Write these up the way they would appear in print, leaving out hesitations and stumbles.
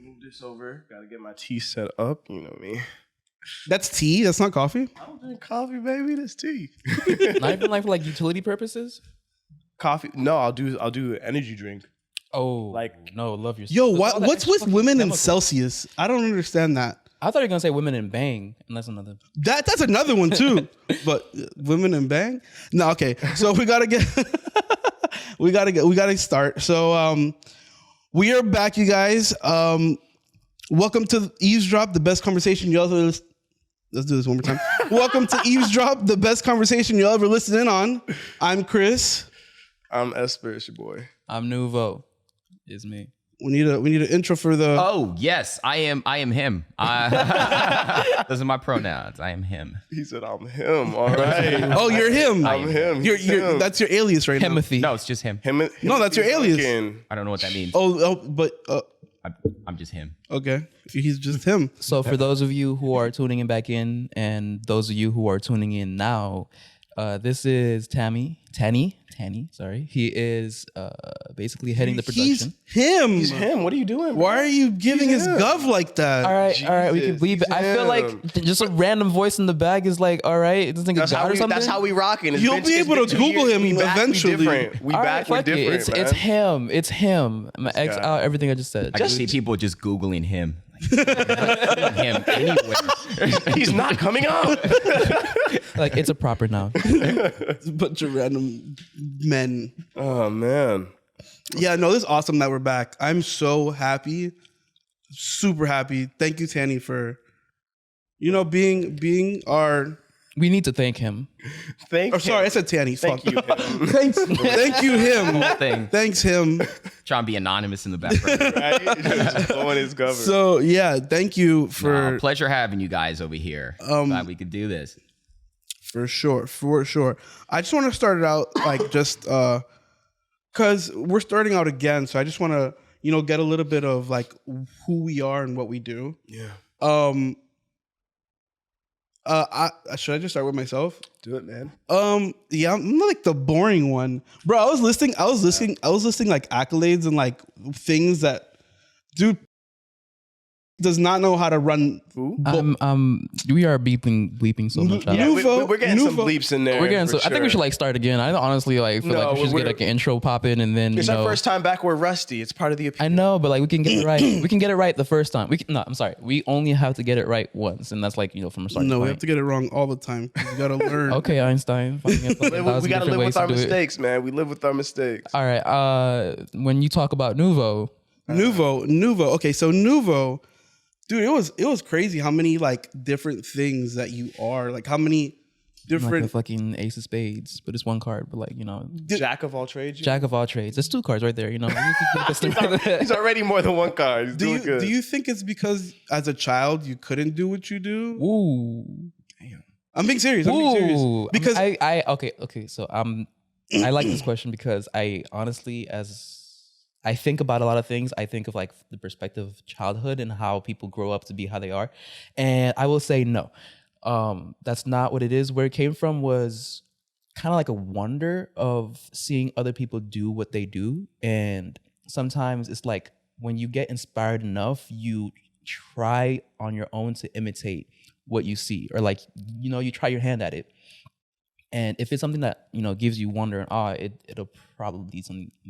move this over. Gotta get my tea set up. You know me. That's tea. That's not coffee. I don't drink coffee, baby. That's tea. Not even like for like utility purposes. Coffee? No, I'll do energy drink. Oh, Like- no, love yourself. Yo, What's all that what's extra with fucking women in chemicals? Celsius? I don't understand that. I thought you were gonna say women in bang, and that's another. That's another one too. But women and bang? No, okay. So we gotta get we gotta start. So we are back, you guys. Welcome to Eavesdrop, the best conversation you'll ever listen. Let's do this one more time. Welcome to Eavesdrop, the best conversation you'll ever listen in on. I'm Chris. I'm Esper, it's your boy. I'm Nuveaux. It's me. We need an intro for the Oh yes, I am him. Those are my pronouns. I am him. He said I'm him. All right. Oh, you're him. I'm him. You're Him. that's your alias right Timothy. No, it's just him. him. No, that's your alias. Duncan. I don't know what that means. But I'm just him. okay. He's just him. So for those of you who are tuning in back in, and those of you who are tuning in now, this is Tanny. Sorry, he is basically heading the production. He's him. He's him. What are you doing? Why are you giving his him. gov like that? All right, we can Jesus, leave it. I feel like he's just a random voice in the bag is like, all right, this nigga That's God how or we. something. That's how we rocking. You'll be able to Google him eventually. We All right, back. We're fuck it. different. It's him. It's him. I'm gonna X guy. out everything I just said. I can see people just googling him. Like, him anywhere. He's not coming out. Like it's a proper noun. It's a bunch of random men. Oh man. Yeah, no, this is awesome that we're back. I'm so happy, super happy. Thank you, Tanny, for being our. We need to thank him. Thank. Oh, sorry, I said Tanny. Thank Fuck. you. Him. Thank you, him. thing. Thanks, him. Trying to be anonymous in the background. Right? Just blowing his cover. So yeah, thank you for Pleasure having you guys over here. Glad we could do this. For sure. I just want to start it out like just because we're starting out again. So I just want to, get a little bit of like who we are and what we do. Yeah. Should I just start with myself? Do it, man. Yeah, I'm like the boring one. Bro, I was listing like accolades and like things that dude does not know how to run. Who? We are bleeping so much. Yeah, Nuveaux- we're getting some Nuveaux- bleeps in there. We're getting for so. I think we sure. should like start again. I honestly like feel No, like we should just we're- get like an intro pop in and then It's you our know. first time back. We're rusty. It's part of the appeal. I know, but like we can get it right. We can get it right the first time. I'm sorry. We only have to get it right once, and that's like from a starting No, we point. have to get it wrong all the time. You gotta learn. Okay, Einstein. We gotta live with our mistakes, man. We live with our mistakes. All right. When you talk about Nuveaux, Nuveaux. Okay, so Nuveaux, dude, it was crazy how many like different things that you are. Like how many like different a fucking ace of spades, but it's one card. But like Jack of all trades. jack of all trades. There's two cards right there. He's already more than one card. He's doing good. do you think it's because as a child you couldn't do what you do? Ooh. I'm being serious. Because Okay. So I like this question because I honestly, as I think about a lot of things, I think of like the perspective of childhood and how people grow up to be how they are, and I will say no. That's not what it is. Where it came from was kind of like a wonder of seeing other people do what they do, and sometimes it's like when you get inspired enough, you try on your own to imitate what you see, or like you try your hand at it, and if it's something that gives you wonder and awe, it'll probably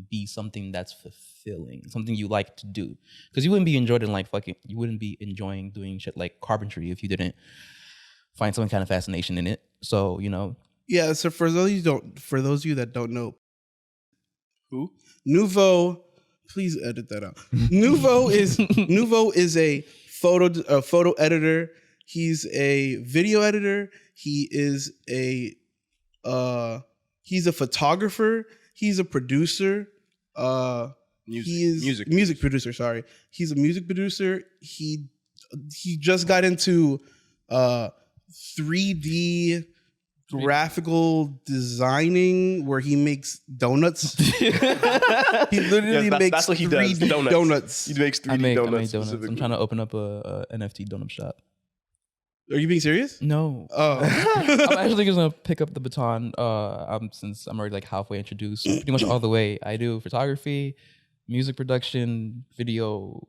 be something that's fulfilling, something you like to do, because you wouldn't be enjoying doing shit like carpentry if you didn't find some kind of fascination in it. So yeah. So for those of you that don't know, Who? Nuveaux, please edit that out. Nuveaux is a photo editor. He's a video editor. He is he's a photographer. He's a producer. Music producer. Sorry, he's a music producer. He just got into 3D graphical designing where he makes donuts. He literally makes that's what he 3D does. donuts. He makes 3D I make donuts. donuts. I'm specifically. trying to open up a NFT donut shop. Are you being serious? No. Oh. I'm actually just gonna pick up the baton. Since I'm already like halfway introduced, pretty much all the way. I do photography, music production, video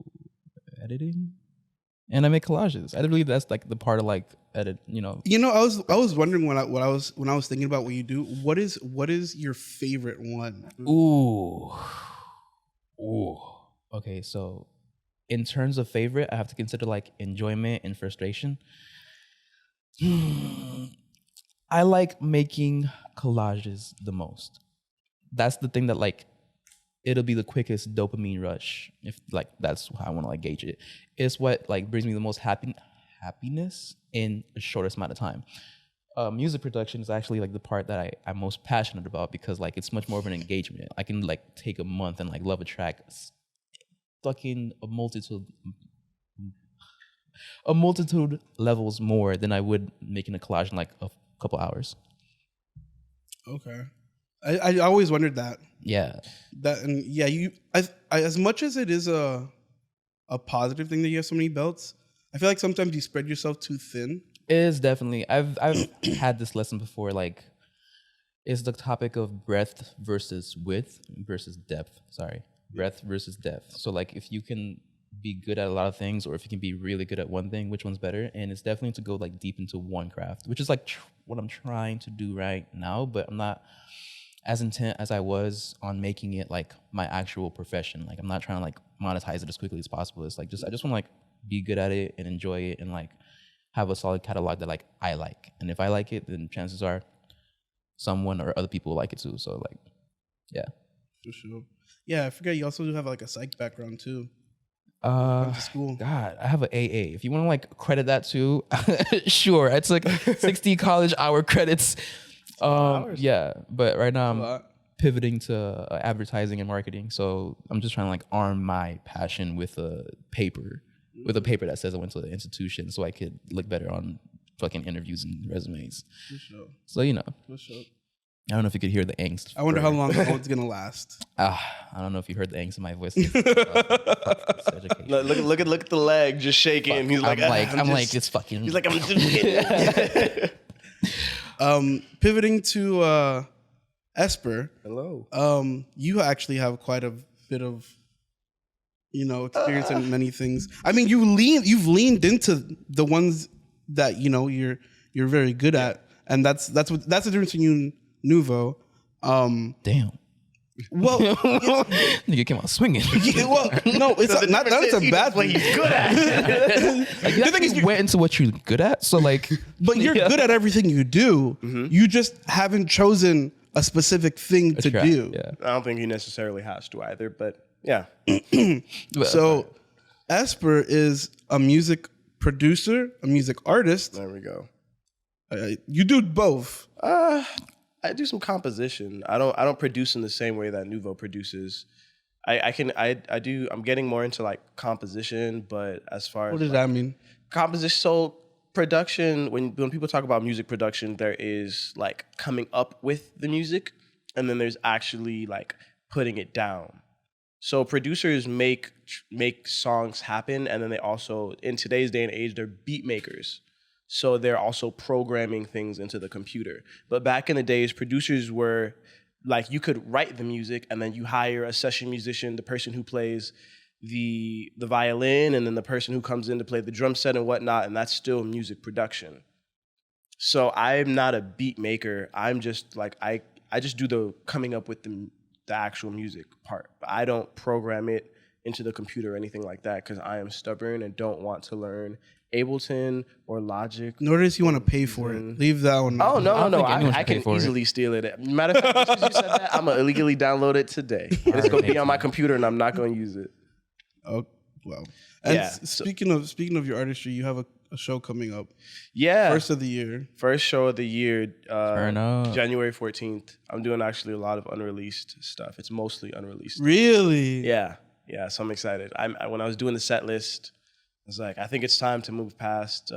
editing, and I make collages. I believe that's like the part of like edit. I was wondering when I was thinking about what you do. What is your favorite one? Ooh. Okay, so in terms of favorite, I have to consider like enjoyment and frustration. I like making collages the most. That's the thing that like it'll be the quickest dopamine rush, if like that's how I want to like gauge it. It's what like brings me the most happiness in the shortest amount of time. Music production is actually like the part that I'm most passionate about, because like it's much more of an engagement. I can like take a month and like love a track fucking a multitude levels more than I would making a collage in like a couple hours. Okay. I always wondered that. Yeah. I as much as it is a positive thing that you have so many belts, I feel like sometimes you spread yourself too thin. It is definitely. I've had this lesson before. Like, it's the topic of breadth versus width versus depth. Sorry, breadth versus depth. So like, if you can be good at a lot of things, or if you can be really good at one thing, which one's better? And it's definitely to go like deep into one craft, which is like what I'm trying to do right now. But I'm not as intent as I was on making it like my actual profession. Like, I'm not trying to like monetize it as quickly as possible. It's like I just want to like be good at it and enjoy it, and like have a solid catalog that like I like. And if I like it, then chances are someone or other people will like it too. So like, yeah. For sure. Yeah, I forget you also do have like a psych background too. School. God, I have an AA. If you want to like credit that too, sure. It's like 60 college hour credits. Yeah, but right now I'm pivoting to advertising and marketing. So I'm just trying to like arm my passion with a paper that says I went to the institution, so I could look better on fucking interviews and resumes. For sure. So For sure. I don't know if you could hear the angst. I wonder how long it's gonna last. I don't know if you heard the angst in my voice. Look at the leg just shaking. Fuck. He's like, I'm like, it's fucking. He's like, I'm pivoting to Esper. Hello. You actually have quite a bit of experience in many things. I mean, you've leaned into the ones that you're very good at, and that's the difference in you and Nuveaux. Damn. Well, nigga came out swinging. Yeah, well, no, it's not a bad thing. He's good at. Like, the thing is, you went into what you're good at, so like, but you're good at everything you do. Mm-hmm. You just haven't chosen a specific thing to do. Yeah. I don't think he necessarily has to either, but yeah. So, Esper is a music producer, a music artist. There we go. You do both. I do some composition. I don't produce in the same way that Nuveaux produces. I do. I'm getting more into like composition, but as far What as does that mean? composition, so production. When people talk about music production, there is like coming up with the music, and then there's actually like putting it down. So producers make songs happen, and then they also, in today's day and age, they're beat makers. So they're also programming things into the computer. But back in the days, producers were like, you could write the music and then you hire a session musician, the person who plays the violin, and then the person who comes in to play the drum set and whatnot, and that's still music production. So I'm not a beat maker. I'm just like, I just do the coming up with the actual music part. But I don't program it into the computer or anything like that, because I am stubborn and don't want to learn Ableton or Logic. Nor does he want to pay for it. Leave that one. Oh, no. I pay can for easily steal it. Matter of fact, as soon as you said that, I'm going to illegally download it today. It's going to be on my computer and I'm not going to use it. Oh, wow. And Yeah, speaking of your artistry, you have a show coming up. Yeah. First of the year. First show of the year, Turn up. January 14th. I'm doing actually a lot of unreleased stuff. It's mostly unreleased. Really? Yeah. So I'm excited. When I was doing the set list, I was like, I think it's time to move past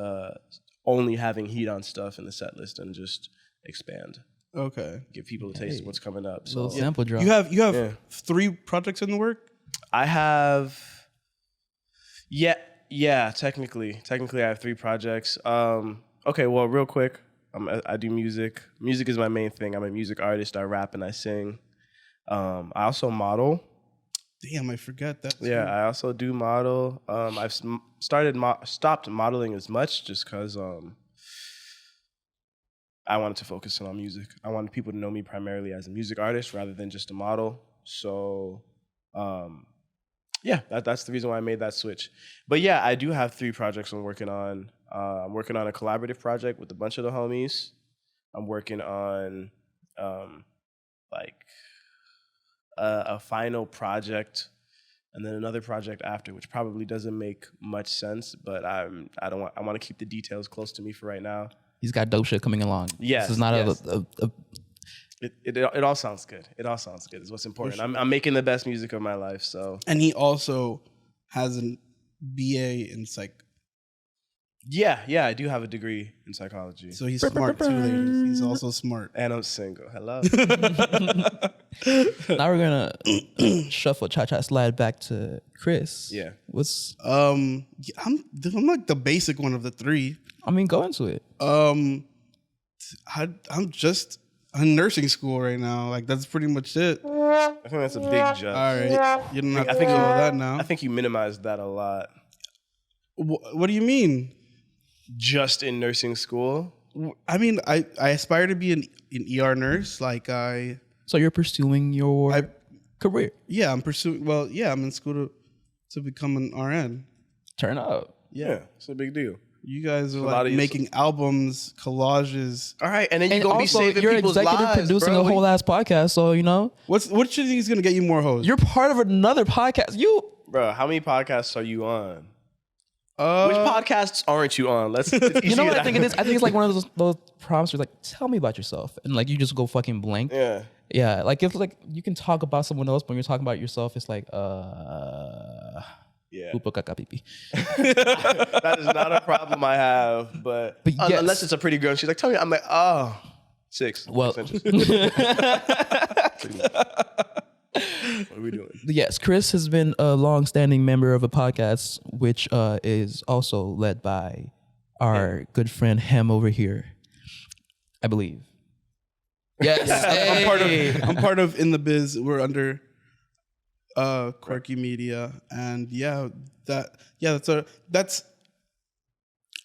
only having heat on stuff in the set list and just expand. Okay. Give people a taste of what's coming up. Little So sample drop. You have 3 projects in the work? I have, yeah. Technically, I have 3 projects. Okay, well, real quick, I do music. Music is my main thing. I'm a music artist. I rap and I sing. I also model. Damn, I forgot that. Yeah, too. I also do model. I've stopped modeling as much just because I wanted to focus on music. I wanted people to know me primarily as a music artist rather than just a model. So, yeah, that's the reason why I made that switch. But yeah, I do have 3 projects I'm working on. I'm working on a collaborative project with a bunch of the homies. I'm working on like a final project, and then another project after, which probably doesn't make much sense. But I want to keep the details close to me for right now. He's got dope shit coming along. Yes, This is not yes. a It all sounds good. It all sounds good. Is what's important. I'm making the best music of my life. So And he also has an BA in psych. yeah, I do have a degree in psychology, So he's smart too, ladies. He's also smart. and I'm single. Hello. Now we're gonna shuffle cha-cha slide back to Chris. Yeah. What's I'm like the basic one of the 3. go into it. I'm just in nursing school right now. Like that's pretty much it. All I think that's a big jump. right, you don't have I to think know you- that now. I think you minimized that a lot. What do you mean? Just in nursing school. I mean, I aspire to be an ER nurse. Like So you're pursuing your career. I'm pursuing. Well, yeah, I'm in school to become an RN. Turn up. Yeah, it's a big deal. You guys are a lot like of you- making albums, collages. All right, and then And you're gonna be also, saving you're people's executive lives, producing bro. a whole ass podcast, so What should you think is gonna get you more hoes? you're part of another podcast. Bro, how many podcasts are you on? Uh, Which podcasts aren't you on? Let's. You know what I think it is? I think it's like one of those prompts where like, tell me about yourself, and like you just go fucking blank. Yeah. Yeah, like it's like you can talk about someone else, but when you're talking about yourself, it's like Yeah. Pupa caca pipi. That is not a problem I have, but yes. unless it's a pretty girl, and she's like, "Tell me," I'm like, "Oh, 6." Well- 6 inches. What are we doing? Yes, Chris has been a long-standing member of a podcast, which is also led by our good friend Hem over here, I believe. Yes, I'm part of In the Biz. We're under Quirky Media, and that's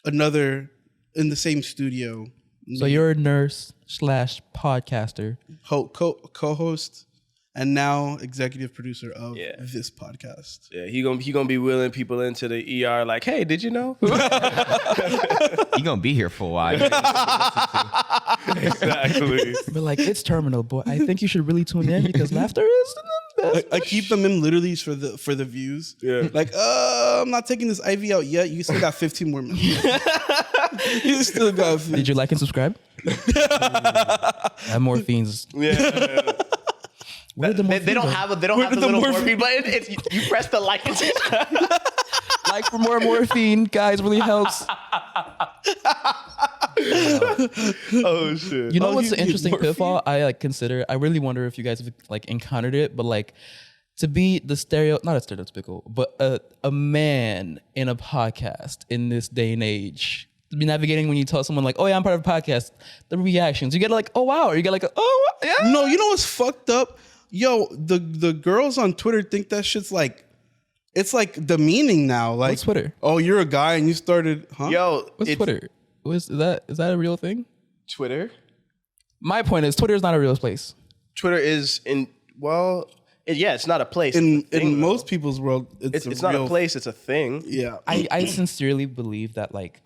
another in the same studio. So you're a nurse / podcaster. Co-host and now executive producer of Yeah. this podcast. Yeah, he gonna be wheeling people into the ER like, "Hey, did you know?" You gonna be here for a while. Exactly. But like, it's terminal, boy. I think you should really tune in because laughter is the best. I keep them in literally for the views. Yeah. Like, I'm not taking this IV out yet. You still got 15 more minutes. You still got 15. Did you like and subscribe? That morphine's. Yeah. Where did the morphine They don't go? have the little morphine button. It's you press the like and subscribe. Like for more morphine, guys, really helps. Oh shit. You know Oh, what's you an interesting morphine? pitfall I like consider? I really wonder if you guys have like encountered it, but like to be the not a stereotypical, but a man in a podcast in this day and age. To be navigating when you tell someone like, "Oh yeah, I'm part of a podcast," the reactions you get like, "Oh wow," or you get like, "Oh yeah." No, you know what's fucked up? Yo, the girls on Twitter think that shit's like, it's like demeaning now. Like, What's Twitter? Oh, you're a guy and you started, huh? Yo, What's it's Twitter? Is that a real thing? Twitter. My point is, Twitter is not a real place. Twitter is it's not a place. in It's a thing, though. most people's world, it's not real, a place. It's a thing. Yeah. I sincerely believe that like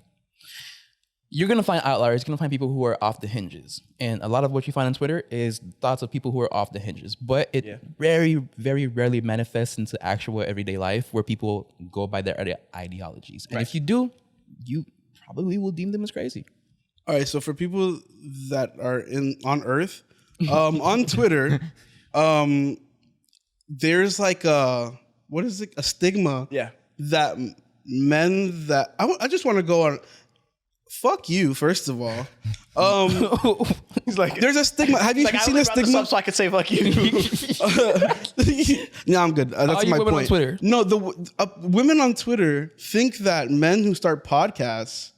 you're gonna find outliers. You're gonna find people who are off the hinges, and a lot of what you find on Twitter is thoughts of people who are off the hinges. But it very, very rarely manifests into actual everyday life where people go by their ideologies. And if you do, you probably will deem them as crazy. All right, so for people that are on Earth, on Twitter, there's like a stigma Yeah. that men that I just want to go on. Fuck you, first of all. He's like, There's a stigma. Have you like, I seen only a brought this stigma? up so I could say fuck you. No, I'm good. That's you my women on point. Twitter? No, the women on Twitter think that men who start podcasts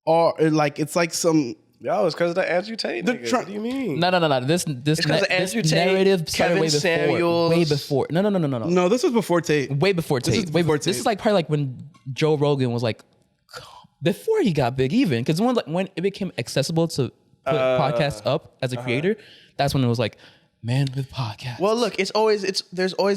are like it's like some Yo, it's because of the Andrew Tate. Nigga. What do you mean? No. This It's 'cause of Andrew Tate, narrative started Kevin way before. Samuels. Way before. No. No, this was before Tate. Way before Tate. is before This Tate. is like probably like when Joe Rogan was like before he got big, even because when it became accessible to put podcasts up as a creator, that's when it was like, man with podcasts. Well, look, there's always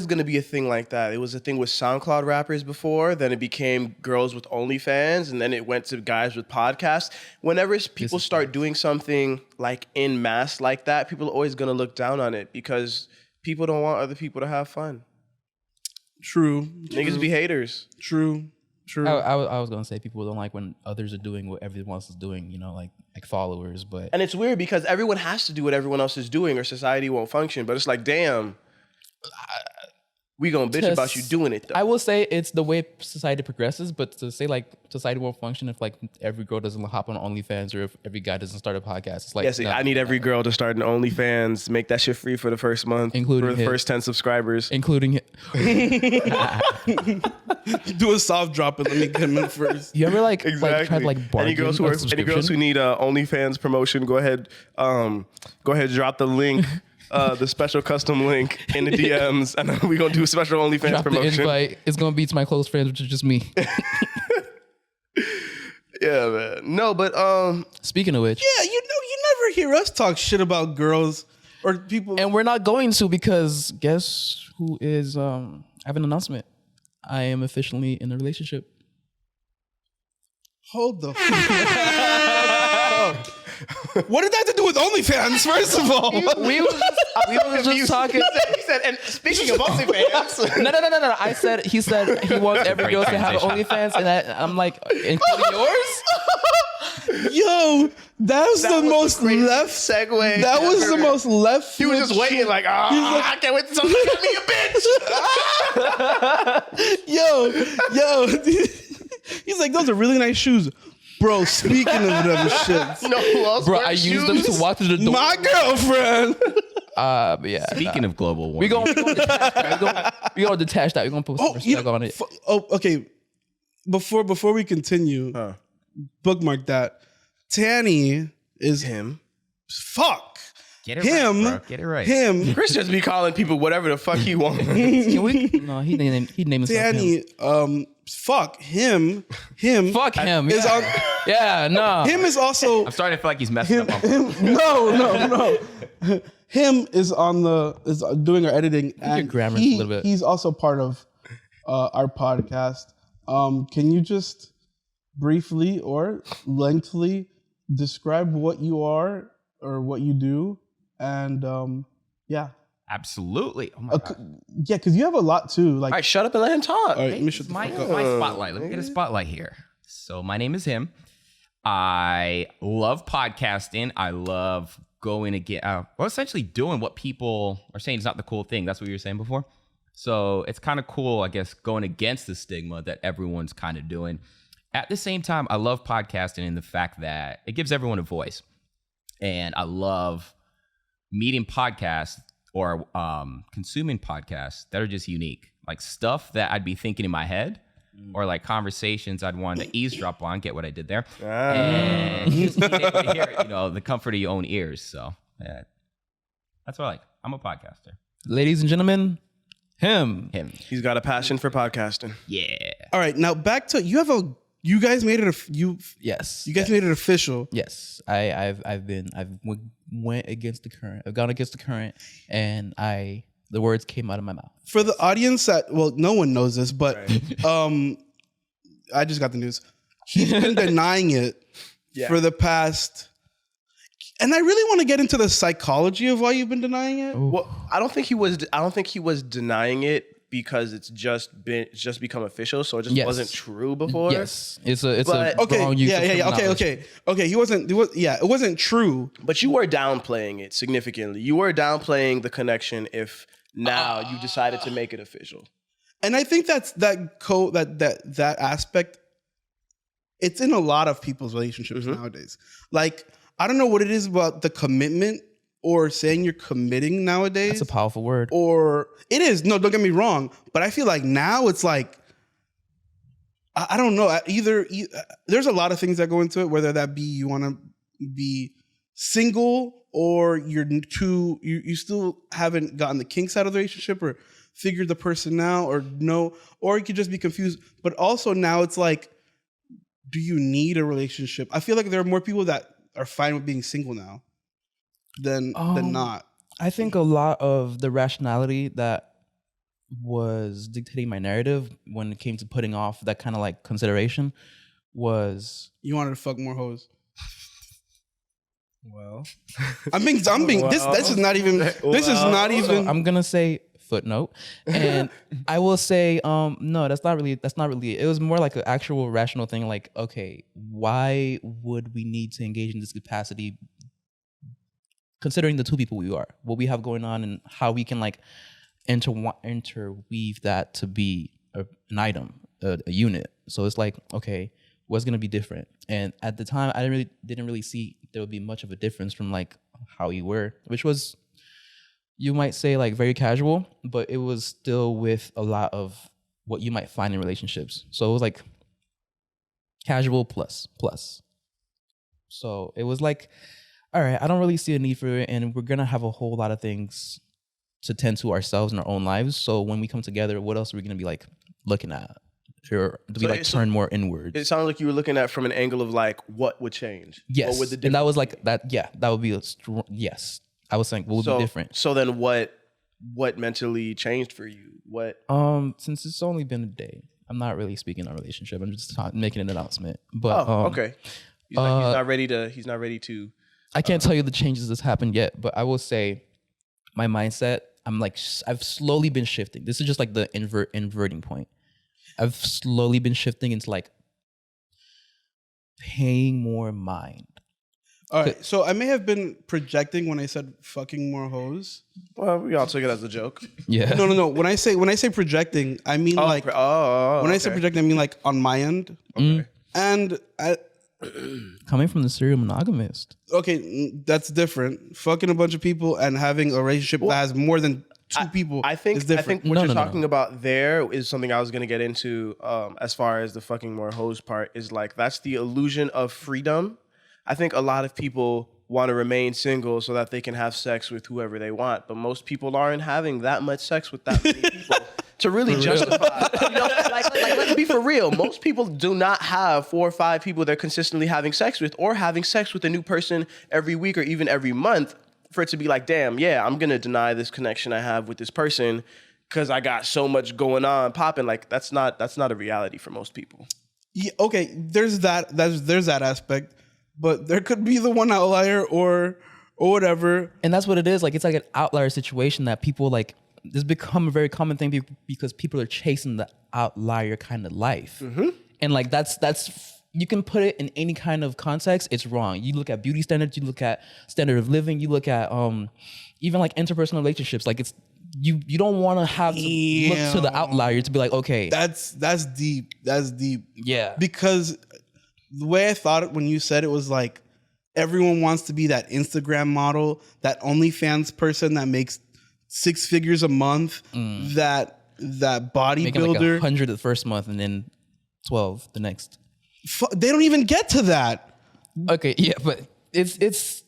going to be a thing like that. It was a thing with SoundCloud rappers before, then it became girls with OnlyFans, and then it went to guys with podcasts. Whenever people start doing something like en masse like that, people are always going to look down on it because people don't want other people to have fun. True. Niggas be haters. True. I was gonna say people don't like when others are doing what everyone else is doing, you know, like followers. But And it's weird because everyone has to do what everyone else is doing or society won't function. But it's like, damn, we gonna bitch about you doing it though. I will say it's the way society progresses, but to say like society won't function if like every girl doesn't hop on OnlyFans or if every guy doesn't start a podcast. It's like, Yes, I need every girl to start an OnlyFans, make that shit free for the first month, Including for the him. first 10 subscribers. including Do a soft drop and let me get him in first. you ever like try Exactly. to like bargain Any girls who a are, any girls who subscription? need OnlyFans promotion, go ahead, drop the link, the special custom link in the DMs, and then we gonna do a special OnlyFans Drop the promotion. invite. It's gonna be to my close friends, which is just me. Yeah, man. No, but Speaking of which, Yeah, you never hear us talk shit about girls or people. and we're not going to because guess who is I have an announcement. I am officially in a relationship. Hold the fuck. What did that have to do with OnlyFans, first of all? We was just talking. he said, and speaking of OnlyFans, No. He said he wants every Great girl to have transition. OnlyFans, and I'm like, including yours? Yo, that was the was most the greatest left segue. That was the ever. most left. He was just waiting, like, I can't wait to tell you me a bitch. Yo. He's like, those are really nice shoes. Bro, speaking of them shits, You know who else Bro, wears I used them shoes? to walk through the door. my girlfriend. But yeah. Speaking of global warming, We gonna detach that. We're gonna put some respect on it. Okay. Before we continue, bookmark that. Tanny is Him. fuck. get it Him. right, bro. Get it right. Him. Chris just be calling people whatever the fuck he wants. Can we? No, he named himself him. Tanny. Fuck him. Him. Fuck him. Is Yeah. on. Yeah, no. Him is also. I'm starting to feel like he's messing up on No. Him is doing our editing. And grammar a little bit. He's also part of our podcast. Can you just briefly or lengthily describe what you are or what you do? And yeah, Absolutely. Oh my God. yeah, because you have a lot too. Like, All right, shut up and let him talk. all right, let me It's shut the my, fuck up. my spotlight. Let me get a spotlight here. So my name is him. I love podcasting. I love going to get essentially doing what people are saying is not the cool thing. That's what you were saying before. So it's kind of cool, I guess, going against the stigma that everyone's kind of doing. At the same time, I love podcasting in the fact that it gives everyone a voice. And I love meeting podcasts or consuming podcasts that are just unique. Like stuff that I'd be thinking in my head or like conversations I'd want to eavesdrop on, get what I did there. And just being able to hear it, the comfort of your own ears. So yeah, that's what I like. I'm a podcaster. Ladies and gentlemen, him. He's got a passion for podcasting. Yeah. All right, now back to you guys made it Yes. you guys made it official. Yes, I've went against the current. I've gone against the current, and the words came out of my mouth. For the audience no one knows this, but I just got the news. He's been denying it for the past, and I really want to get into the psychology of why you've been denying it. Well, I don't think he was denying it because it's just become official, so it just Yes. wasn't true before. Yes, it's a But- wrong use of Okay. terminology. It wasn't true. But you were downplaying it significantly. You were downplaying the connection if now you decided to make it official. And I think that aspect, it's in a lot of people's relationships nowadays. Like, I don't know what it is about the commitment or saying you're committing nowadays. That's a powerful word. Or it is. No, don't get me wrong. But I feel like now it's like, I don't know. There's a lot of things that go into it, whether that be you want to be single, or you still haven't gotten the kinks out of the relationship or figured the person out, or no, or you could just be confused. But also now it's like, do you need a relationship? I feel like there are more people that are fine with being single now than not. I think a lot of the rationality that was dictating my narrative when it came to putting off that kind of like consideration was You wanted to fuck more hoes. Well, I'm being. This is not even. This is not so even. I'm gonna say footnote, and I will say no, that's not really it. It was more like an actual rational thing. Like, okay, why would we need to engage in this capacity, considering the two people we are, what we have going on, and how we can like interweave that to be an item, a unit. So it's like, okay, what's gonna be different? And at the time, I didn't really see there would be much of a difference from like how we were, which was, you might say, like very casual, but it was still with a lot of what you might find in relationships. So it was like casual plus. So it was like, all right, I don't really see a need for it, and we're gonna have a whole lot of things to tend to ourselves in our own lives. So when we come together, what else are we gonna be like looking at? Or do we turn more inwards? it sounded like you were looking at from an angle of like what would change. Yes, What would the and that was like that. Yeah, that would be yes. I was saying what would be different. So then what mentally changed for you? What? Since it's only been a day, I'm not really speaking on relationship. I'm just making an announcement. But okay. He's not ready to. He's not ready to. I can't tell you the changes that's happened yet, but I will say my mindset. I'm like I've slowly been shifting. This is just like the inverting point. I've slowly been shifting into like paying more mind. All right, so I may have been projecting when I said fucking more hoes. Well, we all took it as a joke. Yeah. No. When I say projecting, I mean when I say projecting, I mean like on my end. Okay. And Coming from the serial monogamist. Okay, that's different. Fucking a bunch of people and having a relationship that has more than two people I think is different. what you're talking about there is something I was going to get into as far as the fucking more hoes part is like that's the illusion of freedom. I think a lot of people want to remain single so that they can have sex with whoever they want, but most people aren't having that much sex with that many people to really justify. Like, let's be for real. Most people do not have 4 or 5 people they're consistently having sex with, or having sex with a new person every week or even every month for it to be like, damn, yeah, I'm gonna deny this connection I have with this person because I got so much going on popping. Like that's not a reality for most people. Yeah, okay, there's that aspect, but there could be the one outlier or whatever. And that's what it is. Like, it's like an outlier situation that people like, this become a very common thing because people are chasing the outlier kind of life. Mm-hmm. And like, that's, you can put it in any kind of context. It's wrong. You look at beauty standards, you look at standard of living, you look at, even like interpersonal relationships. Like it's, you don't want to have to look to the outlier to be like, okay. That's deep. That's deep. Yeah. Because the way I thought it when you said it was like everyone wants to be that Instagram model, that OnlyFans person that makes 6 figures a month, that bodybuilder. Making like 100 the first month and then 12 the next. They don't even get to that. Okay, yeah, but it's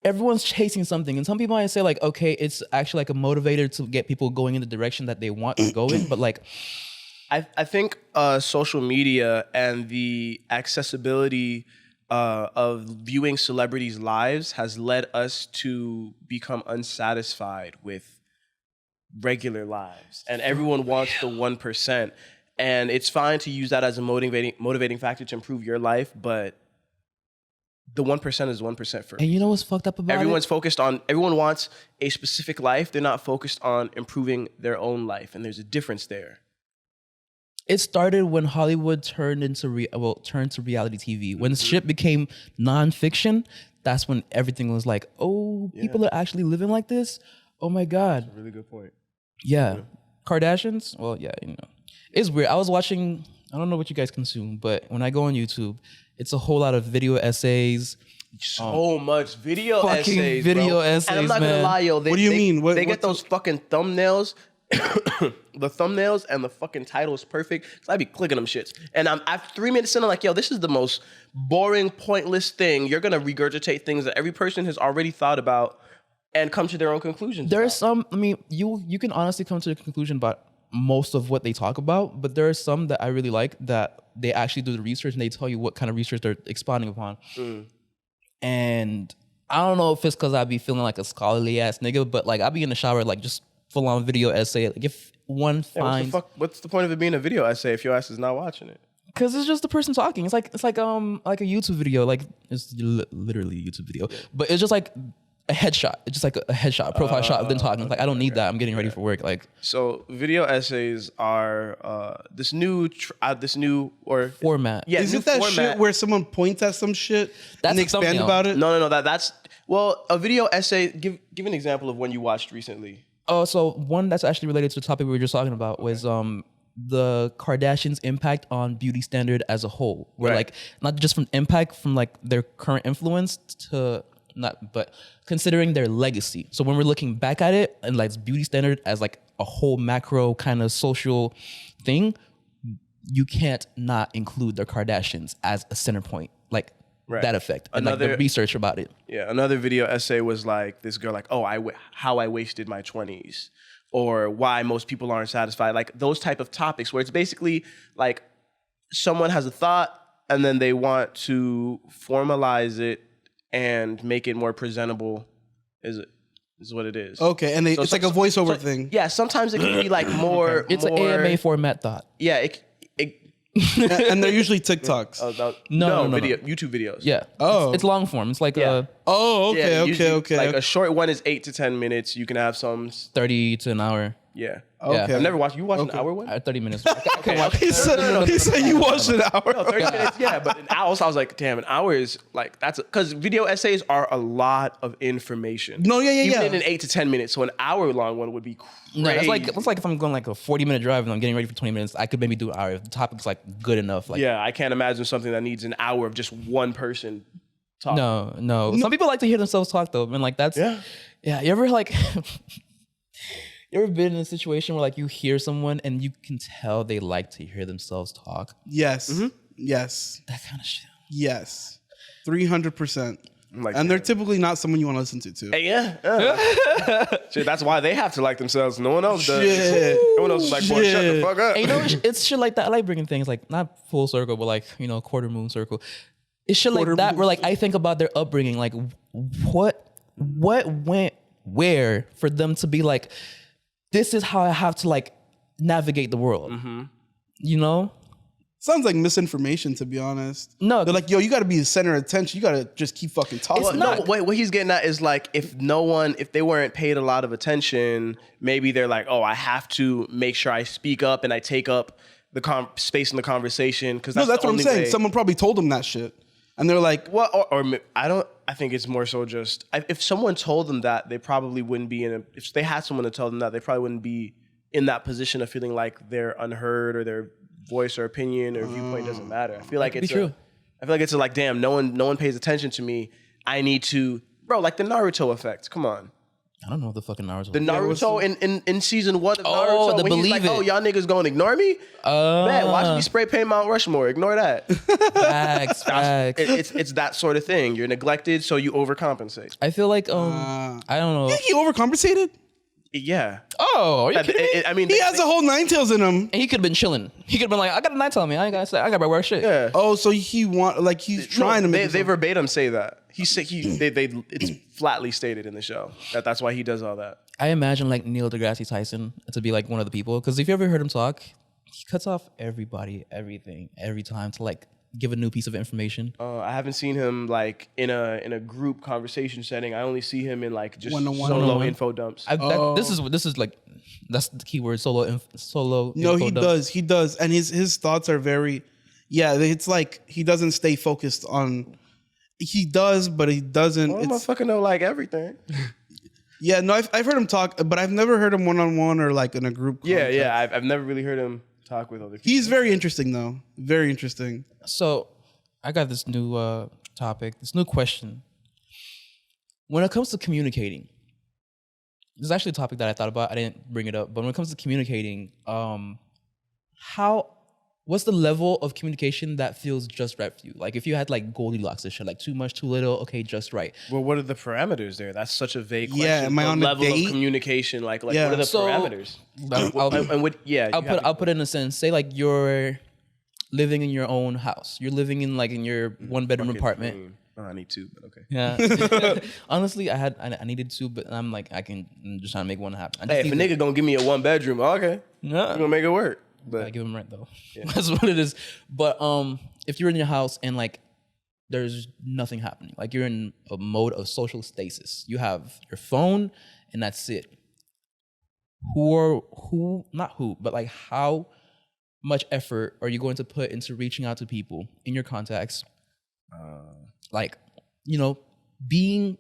everyone's chasing something, and some people might say like, okay, it's actually like a motivator to get people going in the direction that they want to go in, but like. I think social media and the accessibility of viewing celebrities' lives has led us to become unsatisfied with regular lives. And everyone wants the 1%. And it's fine to use that as a motivating factor to improve your life, but the 1% is 1% for. And you know what's fucked up about everyone wants a specific life. They're not focused on improving their own life. And there's a difference there. It started when Hollywood turned to reality TV. When shit became nonfiction, that's when everything was like, oh, people are actually living like this? Oh my God. That's a really good point. Yeah. Kardashians? Well, yeah, you know. It's weird. I was watching, I don't know what you guys consume, but when I go on YouTube, it's a whole lot of video essays. So much video essays, video bro. essays, And I'm not gonna lie, yo. What do you mean? They get those fucking thumbnails the thumbnails and the fucking title is perfect. So I'd be clicking them shits. And after 3 minutes in, I'm like, yo, this is the most boring, pointless thing. You're gonna regurgitate things that every person has already thought about and come to their own conclusions. There's some, I mean, you can honestly come to the conclusion about most of what they talk about, but there are some that I really like that they actually do the research and they tell you what kind of research they're expounding upon. And I don't know if it's because I'd be feeling like a scholarly ass nigga, but like I'd be in the shower, like just full on video essay. Like if one finds, what's the point of it being a video essay if your ass is not watching it? because it's just the person talking. It's like a YouTube video. Like it's literally a YouTube video, but it's just like a headshot. It's just like a headshot, profile shot of them talking. Like I don't need that. I'm getting ready for work. Like so, video essays are this new format. Yeah, Is new it that format. shit where someone points at some shit That's and they a expand thumbnail. about it? No. That's well, a video essay. Give an example of one you watched recently. Oh, so one that's actually related to the topic we were just talking about was the Kardashians' impact on beauty standard as a whole. Where Right. like not just from impact from like their current influence to not, but considering their legacy. So when we're looking back at it and like beauty standard as like a whole macro kind of social thing, you can't not include the Kardashians as a center point. Like Right. that effect and like the research about it. Yeah, another video essay was like this girl like, oh, how I wasted my 20s, or why most people aren't satisfied. Like those type of topics where it's basically like someone has a thought and then they want to formalize it and make it more presentable. Is what it is. Okay, and it's like a voiceover thing. Yeah, sometimes it can be like more. It's more, an AMA format thought. Yeah, it And they're usually TikToks. No. YouTube videos. Yeah. Oh. It's long form. It's like Yeah. Oh, okay, Yeah, usually, okay. Like a short one is 8 to 10 minutes. You can have some. 30 to an hour. Yeah. Okay. I've never watched. You watched an hour one? 30 minutes. I can watch He said you watched an hour. No, 30 minutes, yeah, but an hour, so I was like, damn, an hour is like, that's, because video essays are a lot of information. No, yeah. Even in an 8 to 10 minutes, so an hour long one would be crazy. No, it's like if I'm going like a 40-minute drive and I'm getting ready for 20 minutes, I could maybe do an hour if the topic's like good enough. Like Yeah, I can't imagine something that needs an hour of just one person talking. no. Some people like to hear themselves talk though. And like that's Yeah. you ever like you ever been in a situation where like you hear someone and you can tell they like to hear themselves talk? Yes. Yes. That kind of shit. Yes. 300%. Like, And they're typically not someone you want to listen to too. Hey, yeah. Shit, that's why they have to like themselves. No one else does. Shit. No one else is like, boy, shut the Shit. fuck up. And you know, it's shit like that. I like bringing things like not full circle, but like, you know, quarter moon circle. It's shit like that where like I think about their upbringing, like what went where for them to be like, this is how I have to like navigate the world. You know? Sounds like misinformation, to be honest. No. They're like, yo, you got to be the center of attention. You got to just keep fucking talking. It's not. No, what he's getting at is like, if they weren't paid a lot of attention, maybe they're like, oh, I have to make sure I speak up and I take up the space in the conversation. Because No, that's the what I'm only saying. way. Someone probably told them that shit. And they're like, Well, I think it's more so just, if someone told them that, they probably wouldn't be if they had someone to tell them that, they probably wouldn't be in that position of feeling like they're unheard or their voice or opinion or viewpoint doesn't matter. I feel like it's true. I feel like it's like, damn, no one pays attention to me. I need to, bro, like the Naruto effect. Come on. I don't know what the fucking Naruto. The Naruto in season 1 of Oh, Naruto, the when he's like, believe oh, it. y'all niggas gonna ignore me? Man, watch me spray paint Mount Rushmore. Ignore that. facts. It's that sort of thing. You're neglected, so you overcompensate. I feel like I don't know. he overcompensated? Yeah. Oh, are you kidding me? I mean, He has a whole nine tails in him. And he could have been chilling. He could have been like, I got a night on me. I got my work shit. yeah. Oh, so he's trying to make They it. verbatim say that. It's flatly stated in the show that's why he does all that. I imagine like Neil deGrasse Tyson to be like one of the people. Because if you ever heard him talk, he cuts off everybody, everything, every time to like give a new piece of information. I haven't seen him like in a group conversation setting. I only see him in like just One-on-one. solo One-on-one. info dumps. This is like that's the keyword solo. No, info he dump. does. He does. And his thoughts are very, it's like he doesn't stay focused on, he does, but he doesn't. Well, motherfucker know like everything. Yeah, no, I've heard him talk, but I've never heard him one-on-one or like in a group. context. Yeah. I've never really heard him talk with other people. He's very interesting though. Very interesting. So I got this new topic, this new question. When it comes to communicating, There's actually a topic that I thought about. I didn't bring it up, but when it comes to communicating, what's the level of communication that feels just right for you? Like if you had like Goldilocks and shit, like too much, too little, okay, just right. Well, what are the parameters there? That's such a vague question. Yeah, am I The on a level date? of communication? Like Yeah. what are the So, parameters? I'll I'll put it in a sense. Say like you're living in your own house. You're living in like in your 1-bedroom apartment. Oh, I need two, but okay. Yeah. Honestly, I needed two, but I'm like I'm just trying to make one happen. Hey, if a nigga gonna give me a 1-bedroom, okay, yeah. I'm gonna make it work. But I give him rent though. That's what it is. But if you're in your house and like there's nothing happening, like you're in a mode of social stasis. You have your phone and that's it. But like how much effort are you going to put into reaching out to people in your contacts? Like, being,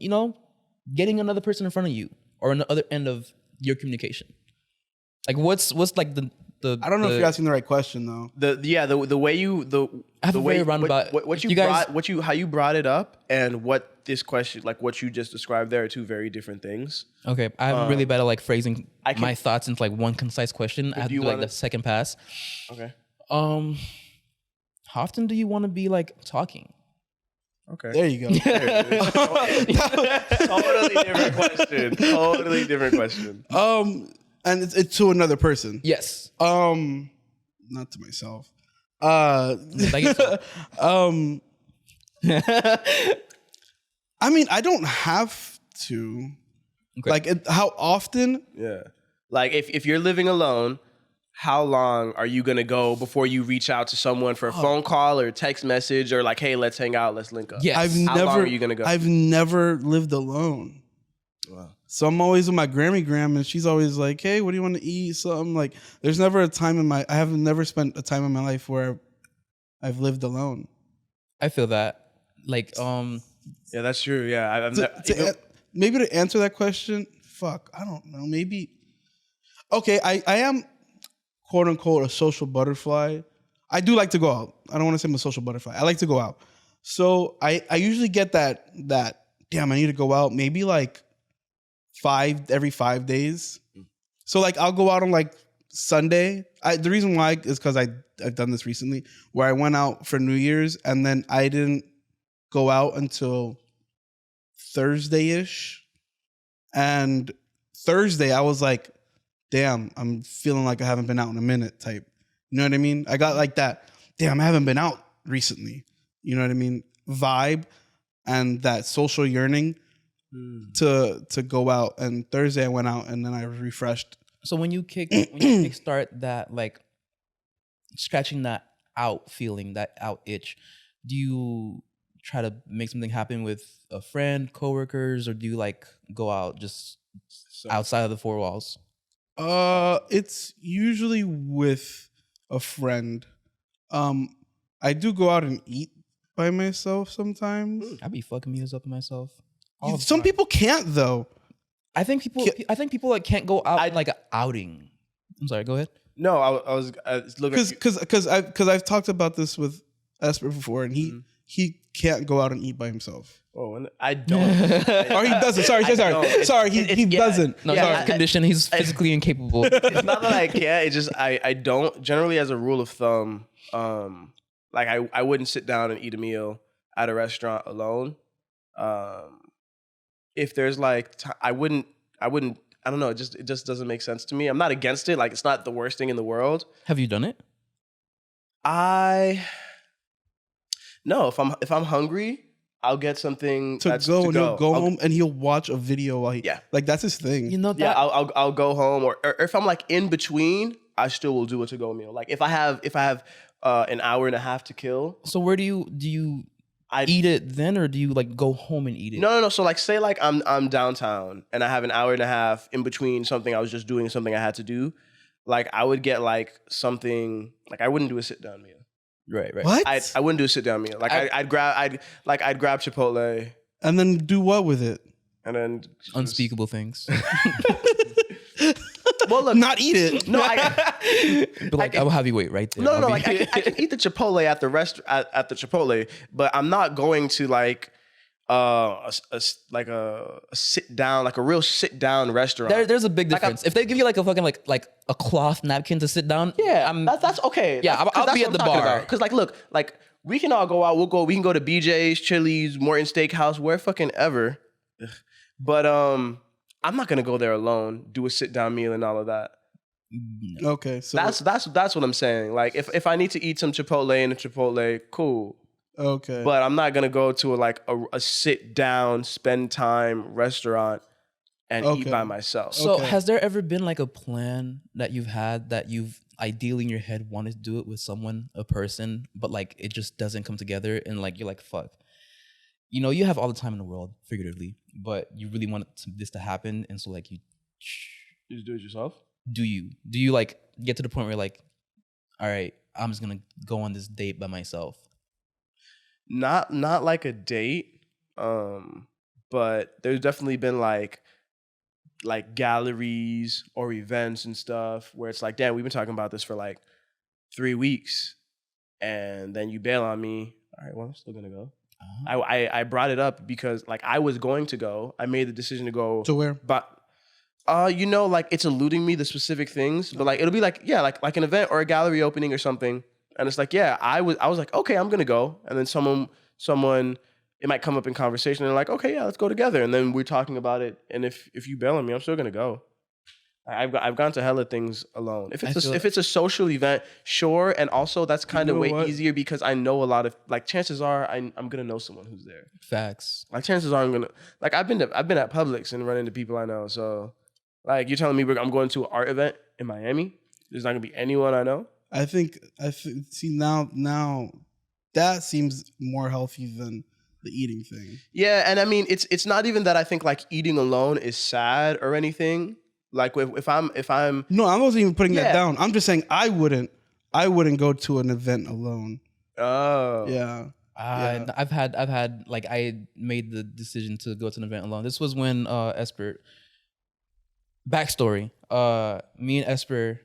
getting another person in front of you or on the other end of your communication. Like what's like the I don't know if you're asking the right question though. the way you I have the a way very roundabout. what you You guys- brought how you brought it up and what this question, like what you just described there, are two very different things. Okay, I'm really bad at like phrasing can- my thoughts into like one concise question. I have to you do like wanna- the second pass. Okay. How often do you want to be like talking? Okay. There you go. Totally different question. Totally different question. And it's to another person. Yes. Not to myself. Like it's- I mean, I don't have to. Okay. Like, how often? Yeah. Like if you're living alone, how long are you gonna go before you reach out to someone for a phone call or a text message or like, hey, let's hang out, let's link up? Yes. How long are you gonna go? I've never lived alone. Wow. So I'm always with my Grammy Gram, and she's always like, "Hey, what do you want to eat?" So I'm like, there's never a time I have never spent a time in my life where I've lived alone. I feel that. Like, Yeah, that's true. Yeah, Maybe to answer that question, I don't know. Maybe. Okay, I am quote unquote a social butterfly. I do like to go out. I don't want to say I'm a social butterfly. I like to go out. So I usually get that damn, I need to go out maybe like every 5 days. So like I'll go out on like Sunday. The reason why is because I've done this recently where I went out for New Year's and then I didn't go out until Thursday-ish. And Thursday I was like, damn, I'm feeling like I haven't been out in a minute type. You know what I mean? I got like that, damn, I haven't been out recently. You know what I mean? Vibe and that social yearning to go out. And Thursday I went out and then I was refreshed. so when you kickstart that, like scratching that out feeling, that out itch, do you try to make something happen with a friend, coworkers, or do you like go out just outside of the four walls? It's usually with a friend. I do go out and eat by myself sometimes. I be fucking meals up myself. Some people can't though. I think people like can't go out like an outing. I'm sorry. Go ahead. No, I was looking Because I've talked about this with Esper before, and he can't go out and eat by himself. Oh, and I don't. Or he doesn't. Sorry. He doesn't. No, Yeah, he's conditioned. He's physically incapable. It's not that I can't. It's just I don't. Generally, as a rule of thumb, like I wouldn't sit down and eat a meal at a restaurant alone. If there's like, I wouldn't. I don't know. It just doesn't make sense to me. I'm not against it. Like it's not the worst thing in the world. Have you done it? No. If I'm hungry, I'll get something To go and he'll go home and he'll watch a video while like that's his thing. You know that. Yeah, I'll go home, or if I'm like in between, I still will do a to-go meal. Like if I have an hour and a half to kill. So where do you eat it then, or do you like go home and eat it? No. So like say like I'm downtown and I have an hour and a half in between something I was just doing, something I had to do. Like I would get like something, like I wouldn't do a sit down meal. Right. What? I wouldn't do a sit down meal. Like I'd grab Chipotle And then do what with it? and then Unspeakable things. Well, look, Not eat it. no, I But like I will have you wait right there. no, I'll no. be- Like I can eat the Chipotle at the at the Chipotle, but I'm not going to like like a sit down, like a real sit down restaurant. There's a big Like difference. If they give you like a fucking like a cloth napkin to sit down, Yeah, that's okay. Yeah, I'll be at the bar. Because like, look, like we can all go out. We can go to BJ's, Chili's, Morton Steakhouse, where fucking ever. But I'm not gonna go there alone. Do a sit down meal and all of that. Okay, so That's what I'm saying. Like if I need to eat some Chipotle in a Chipotle, cool. okay. But I'm not gonna go to a sit down, spend time restaurant and eat Okay. by myself. So Okay. has there ever been like a plan that you've had that you've ideally in your head wanted to do it with someone, a person, but like it just doesn't come together and like you're like, fuck. You know, you have all the time in the world, figuratively, but you really want this to happen, and so like you Just do it yourself. do you like get to the point where you're like, all right, I'm just gonna go on this date by myself? Not like a date, but there's definitely been like galleries or events and stuff where it's like, damn, we've been talking about this for like 3 weeks, and then you bail on me. All right, well, I'm still gonna go. I brought it up because like I was going to go. I made the decision to go. To where? But like it's eluding me the specific things, but like it'll be like, yeah, like an event or a gallery opening or something. And it's like, yeah, I was like, okay, I'm gonna go. And then someone it might come up in conversation and they're like, okay, yeah, let's go together. And then we're talking about it. And if you bail on me, I'm still gonna go. I've gone to hella things alone. If it's a social event, sure. And also that's kind of way easier because I know a lot of like chances are I'm gonna know someone who's there. Facts. Like chances are I'm gonna like I've been at Publix and run into people I know. So like you're telling me I'm going to an art event in Miami. There's not gonna be anyone I know. I think see now that seems more healthy than the eating thing. Yeah, and I mean it's not even that I think like eating alone is sad or anything. Like if I'm No, I wasn't even putting that Yeah. down. I'm just saying I wouldn't go to an event alone. oh Yeah. I've had like I made the decision to go to an event alone. This was when Esper. Backstory: me and Esper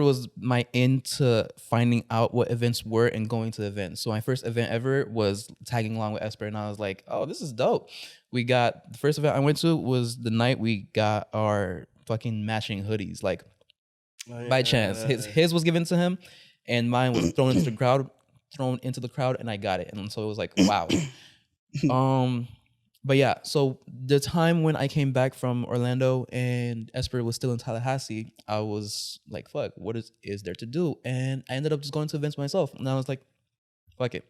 was my into finding out what events were and going to events. So my first event ever was tagging along with Esper, and I was like, "Oh, this is dope." We got the first event I went to was the night we got our fucking matching hoodies. Like by chance, his was given to him, and mine was thrown into the crowd, and I got it. And so it was like, wow. But yeah, so the time when I came back from Orlando and Esper was still in Tallahassee, I was like, fuck, what is there to do? And I ended up just going to events myself. And I was like, fuck it.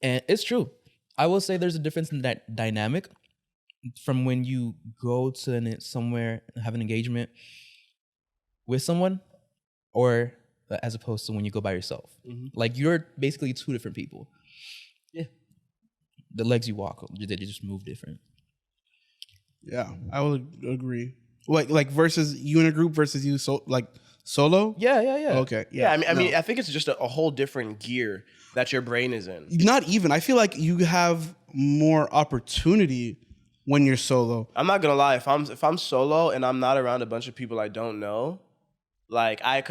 And it's true. I will say there's a difference in that dynamic from when you go to somewhere and have an engagement with someone or as opposed to when you go by yourself. Mhm. Like you're basically two different people. Yeah. The legs you walk, they just move different. Yeah, I would agree. Like versus you in a group versus you solo? Yeah. Okay. Yeah, I mean, no. I think it's just a whole different gear that your brain is in. Not even. I feel like you have more opportunity when you're solo. I'm not gonna lie, if I'm solo and I'm not around a bunch of people I don't know, like I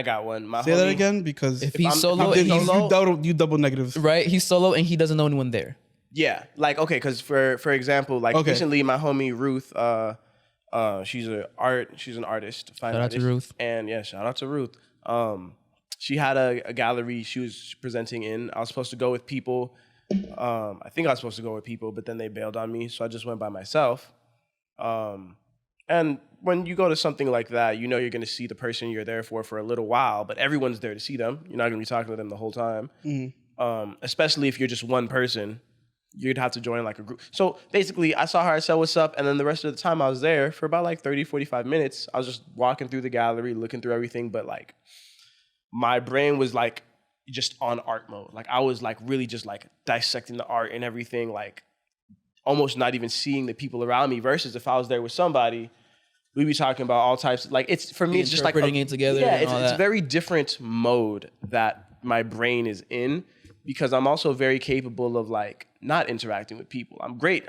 got one. My Say homie, that again because If he's I'm- solo, if and I'm he's, solo- you double negatives. right? He's solo and he doesn't know anyone there. Yeah, like okay, because for example, like Okay. recently, my homie Ruth, she's an artist, fine Shout out to artist. Ruth. And yeah, shout out to Ruth. She had a gallery she was presenting in. I was supposed to go with people. I think I was supposed to go with people, but then they bailed on me, so I just went by myself. And when you go to something like that, you know you're going to see the person you're there for a little while, but everyone's there to see them. You're not going to be talking to them the whole time. Especially if you're just one person, you'd have to join like a group. So basically, I saw her, I said, what's up? And then the rest of the time I was there for about like 30, 45 minutes. I was just walking through the gallery, looking through everything, but like my brain was like just on art mode. Like I was like really just like dissecting the art and everything, like almost not even seeing the people around me versus if I was there with somebody, we'd be talking about all types. Like it's, for me, it's just like Interpreting it together Yeah, and all it's a that. very different mode that my brain is in because I'm also very capable of like not interacting with people. I'm great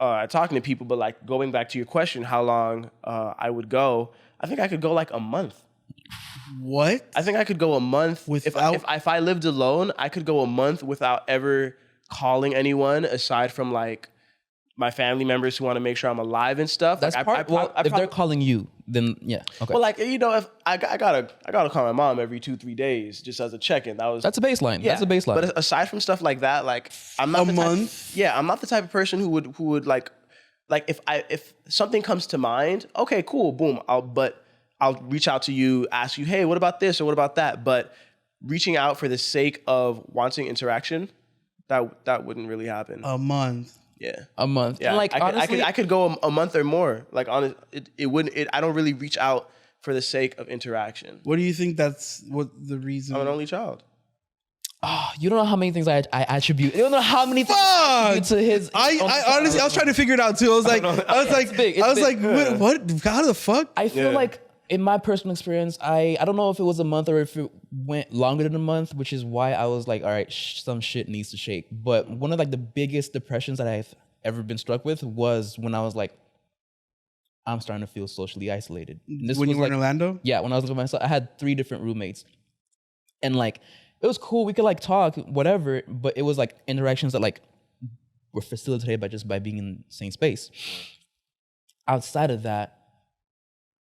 at talking to people, but like going back to your question, how long I would go, I think I could go like a month. What? I think I could go a month Without- if I lived alone. I could go a month without ever calling anyone aside from like my family members who want to make sure I'm alive and stuff. That's like, if they're calling you, then yeah, okay. well, like, you know, if I gotta call my mom every 2-3 days just as a check-in. That's a baseline. Yeah. That's a baseline. But aside from stuff like that, like I'm not A month? I'm not the type of person who would like if something comes to mind, okay, cool, boom. I'll reach out to you, ask you, hey, what about this or what about that? But reaching out for the sake of wanting interaction, that wouldn't really happen. A month. Yeah. a month. Yeah, And like honestly, I could go a month or more. Like honest, it wouldn't. I don't really reach out for the sake of interaction. What do you think that's what the reason? I'm an only child. you don't know how many things I attribute. You don't know how many things I attribute to his. I honestly, I was trying to figure it out too. I was like, It's big. It's big. what? How the fuck? I feel like in my personal experience, I don't know if it was a month or if it went longer than a month, which is why I was like, all right, some shit needs to shake. But one of like the biggest depressions that I've ever been struck with was when I was like, I'm starting to feel socially isolated. And this When was you were like, in Orlando? yeah, when I was living by myself, I had 3 different roommates. And like, it was cool. We could like talk, whatever, but it was like interactions that like were facilitated by being in the same space. Outside of that,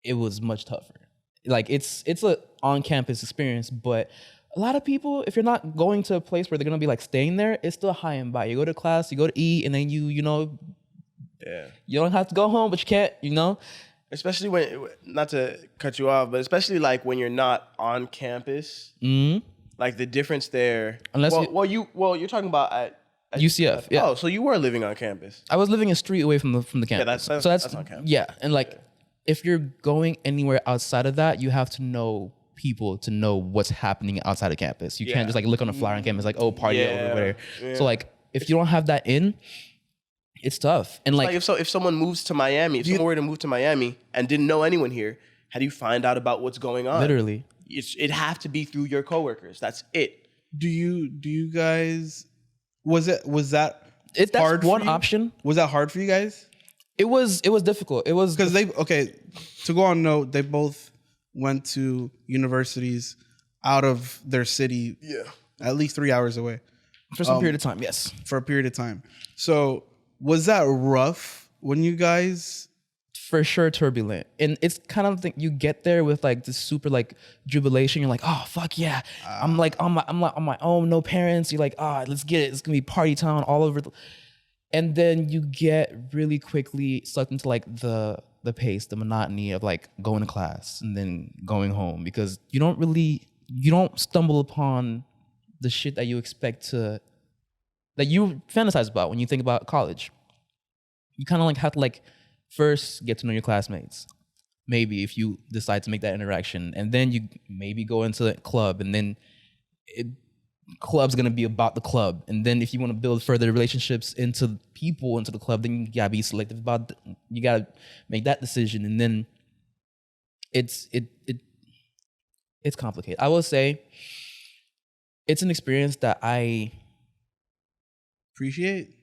it was much tougher. Like it's a on-campus experience, but a lot of people, if you're not going to a place where they're gonna be like staying there, it's still high and by. You go to class, you go to eat, and then you know, you don't have to go home, but you can't, you know. Especially when, not to cut you off, but especially like when you're not on campus, like the difference there. Unless you're talking about at UCF, yeah. Oh, so you were living on campus. I was living a street away from the campus. Yeah, so that's on campus. Yeah, and like if you're going anywhere outside of that, you have to know people to know what's happening outside of campus. You can't just like look on a flyer on campus like, oh, party over there. Yeah. So like if you don't have that in, it's tough. And like if someone moves to Miami, if someone were to move to Miami and didn't know anyone here, how do you find out about what's going on? literally, It'd have to be through your coworkers. That's it. Do you guys? Was that that's hard for one you? option. Was that hard for you guys? It was difficult. It was Because to go on note, they both went to universities out of their city, at least 3 hours away for some period of time. Yes. for a period of time. So was that rough when you guys? For sure turbulent. And it's kind of like you get there with like this super like jubilation. You're like, oh fuck yeah. I'm like on my own, no parents. You're like, let's get it. It's gonna be party town all over. And then you get really quickly sucked into like the pace, the monotony of like going to class and then going home, because you don't stumble upon the shit that you expect that you fantasize about when you think about college. You kind of like have to like first get to know your classmates, maybe if you decide to make that interaction, and then you maybe go into a club, and then club's gonna be about the club, and then if you want to build further relationships into people into the club, then you gotta be selective about you gotta make that decision, and then it's complicated. I will say it's an experience that I appreciate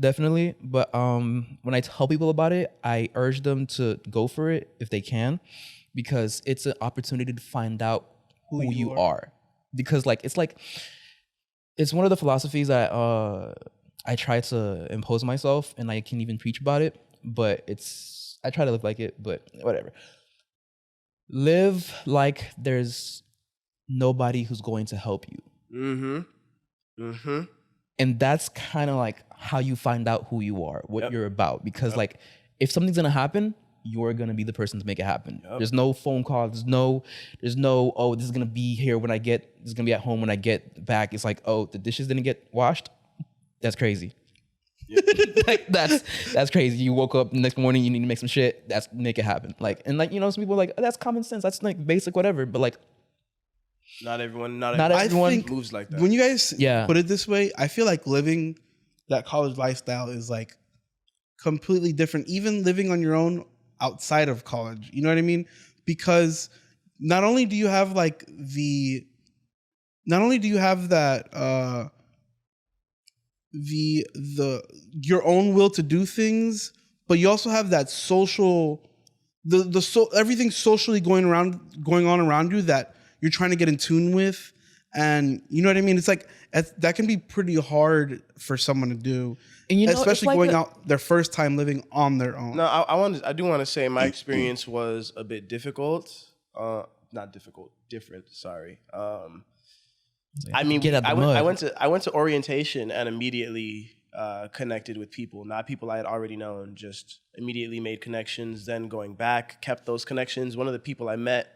definitely, but when I tell people about it, I urge them to go for it if they can, because it's an opportunity to find out who you are. Because like it's one of the philosophies that I try to impose myself, and I can even preach about it, but I try to live like it, but whatever. Live like there's nobody who's going to help you. And that's kind of like how you find out who you are, what you're about. Because like if something's gonna happen, you're gonna be the person to make it happen. There's no phone call. There's no, oh, this is gonna be here when this is gonna be at home when I get back. It's like, oh, the dishes didn't get washed. That's crazy. Like that's crazy. You woke up the next morning, you need to make some shit. Make it happen. Like, and like, you know, some people are like, oh, that's common sense. That's like basic whatever. But like, not everyone I think moves like that. When you guys put it this way, I feel like living that college lifestyle is like completely different. Even living on your own outside of college, you know what I mean? Because not only do you have that your own will to do things, but you also have that social, everything socially going on around you that you're trying to get in tune with, And you know what I mean? It's like that can be pretty hard for someone to do, And you know, especially it's like going out their first time living on their own. No, I do want to say my experience was a bit difficult. Not difficult, different. Sorry. I mean, Get out the I mud. went to orientation and immediately connected with people, not people I had already known. Just immediately made connections. Then going back, kept those connections. One of the people I met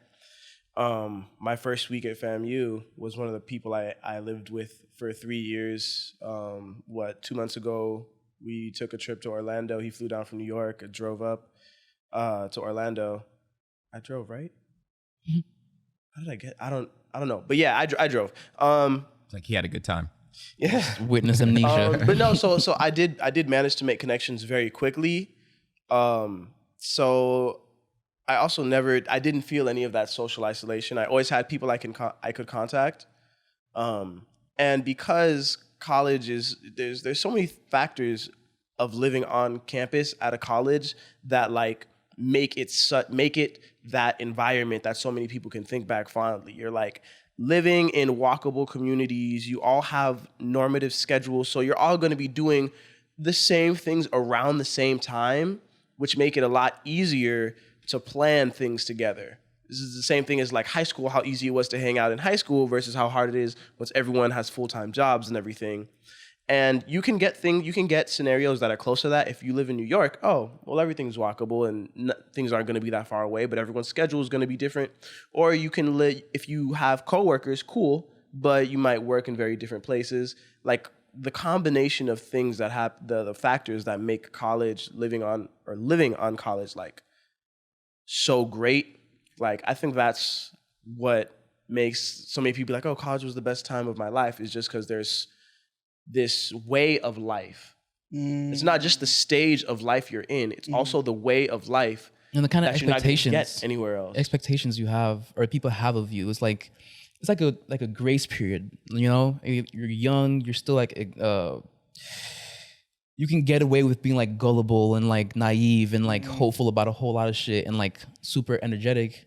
my first week at FAMU was one of the people I lived with for 3 years. 2 months ago, we took a trip to Orlando. He flew down from New York. I drove up to Orlando. I drove, right? How did I get? I don't know. But yeah, I drove. It's like he had a good time. Yeah. Witness amnesia. But no, so I did manage to make connections very quickly. So I also I didn't feel any of that social isolation. I always had people I could contact. And because college there's so many factors of living on campus at a college that like make it that environment that so many people can think back fondly. You're like living in walkable communities. You all have normative schedules, so you're all going to be doing the same things around the same time, which make it a lot easier to plan things together. This is the same thing as like high school, how easy it was to hang out in high school versus how hard it is once everyone has full-time jobs and everything. And you can get scenarios that are close to that if you live in New York. Oh, well, everything's walkable and things aren't going to be that far away, but everyone's schedule is going to be different. Or you can live, if you have coworkers, cool, but you might work in very different places. Like the combination of things that have the factors that make college living on college like so great. Like I think that's what makes so many people like, oh, college was the best time of my life, is just because there's this way of life. It's not just the stage of life you're in, it's also the way of life And the kind of that you're not gonna expectations get anywhere else. expectations you have or people have of you. It's like a grace period. You know, you're young. You're still like you can get away with being like gullible and like naive and like hopeful about a whole lot of shit and like super energetic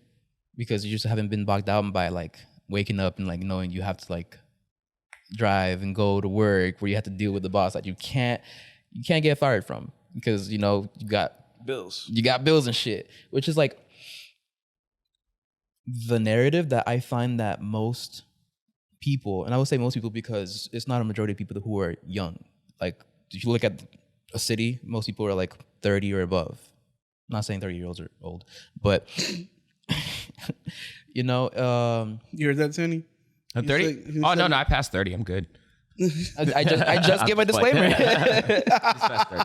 because you just haven't been bogged down by like waking up and like knowing you have to like drive and go to work where you have to deal with the boss that you can't get fired from because you know you got bills and shit, which is like the narrative that I find that most people, and I would say most people because it's not a majority of people who are young. Like if you look at a city, most people are like 30 or above. I'm not saying 30-year-olds are old, but you know, You heard that, Tony? 30? Oh, no, I passed 30. I'm good. I just gave my disclaimer. Just passed 30.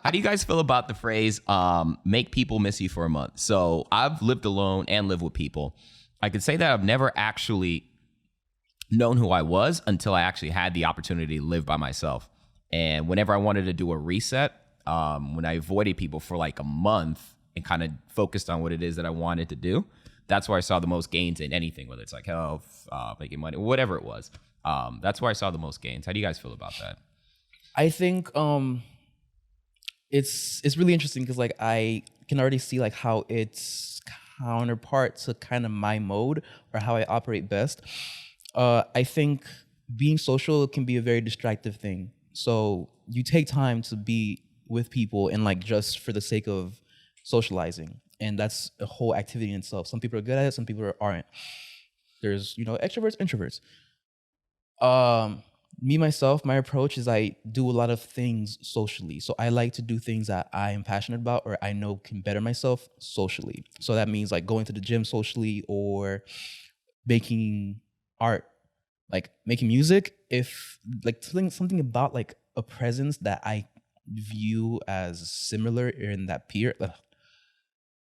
How do you guys feel about the phrase, make people miss you for a month? So I've lived alone and lived with people. I could say that I've never actually known who I was until I actually had the opportunity to live by myself. And whenever I wanted to do a reset, when I avoided people for like a month and kind of focused on what it is that I wanted to do, that's where I saw the most gains in anything, whether it's like health, making money, whatever it was. That's where I saw the most gains. How do you guys feel about that? I think it's really interesting because like I can already see like how it's counterpart to kind of my mode or how I operate best. I think being social can be a very distractive thing. So you take time to be with people and like just for the sake of socializing. And that's a whole activity in itself. Some people are good at it, some people aren't. There's, you know, extroverts, introverts. Me, myself, my approach is I do a lot of things socially. So I like to do things that I am passionate about or I know can better myself socially. So that means like going to the gym socially or making art, like making music. If like something about like a presence that I view as similar in that peer,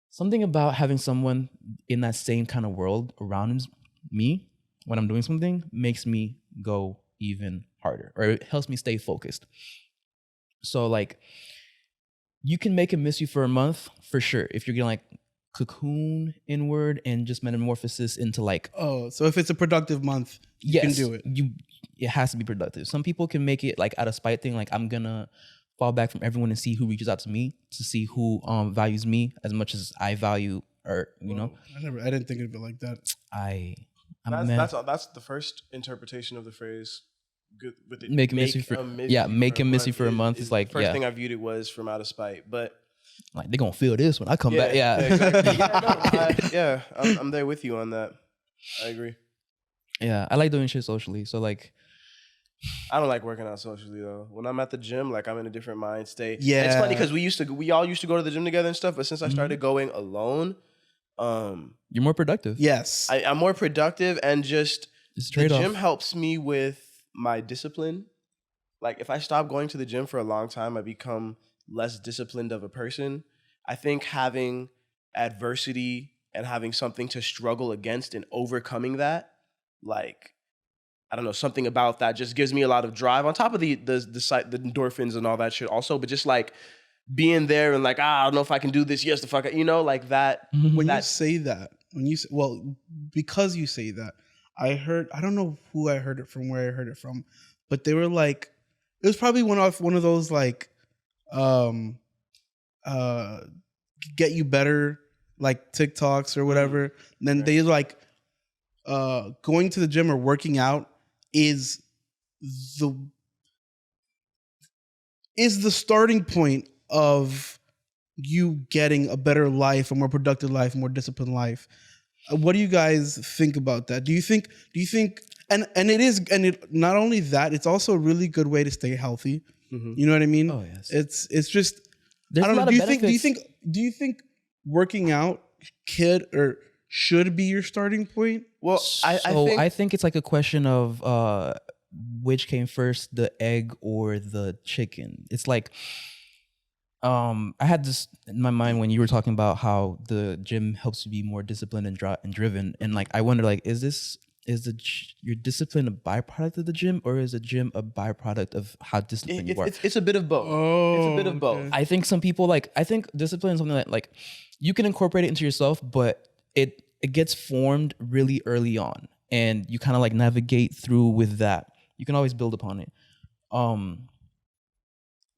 something about having someone in that same kind of world around me when I'm doing something makes me go even harder, or it helps me stay focused. So like you can make it miss you for a month for sure if you're gonna like cocoon inward and just metamorphosis into like, Oh, so if it's a productive month, you can do it. It has to be productive. Some people can make it like out of spite thing, like I'm gonna fall back from everyone and see who reaches out to me, to see who values me as much as I value, or you know. I didn't think of it like that. I That's the first interpretation of the phrase. Good with it. Make him miss you for make him miss you for a month. It's like first thing I viewed it was from out of spite, but like they're gonna feel this when I come back. Yeah, exactly. I'm there with you on that. I agree. Yeah, I like doing shit socially. So like, I don't like working out socially though. When I'm at the gym, like I'm in a different mind state. Yeah, and it's funny because we all used to go to the gym together and stuff. But since I started going alone, you're more productive. yes, I'm more productive and just It's the trade-off. gym helps me with my discipline. Like if I stop going to the gym for a long time, I become less disciplined of a person. I think having adversity and having something to struggle against and overcoming that, like, I don't know, something about that just gives me a lot of drive on top of the endorphins and all that shit also, but just like being there and like, I don't know if I can do this. Yes, the fuck, like that. when you say that, because you say that, I don't know who I heard it from, where I heard it from, but they were like, it was probably one of those like, get you better, like TikToks or whatever. And then they like, going to the gym or working out is the starting point of you getting a better life, a more productive life, a more disciplined life. What do you guys think about that? Do you think and it not only that, it's also a really good way to stay healthy. You know what I mean? Oh yes. It's just, There's I don't a lot know. of Do you think working out should be your starting point? Well, I think it's like a question of which came first, the egg or the chicken. It's like I had this in my mind when you were talking about how the gym helps you be more disciplined and driven, and like I wonder, like, is your discipline a byproduct of the gym, or is the gym a byproduct of how disciplined you are? it's a bit of both. It's a bit of both. I think some people I think discipline is something that like you can incorporate it into yourself, but it gets formed really early on, and you kind of like navigate through with that. You can always build upon it.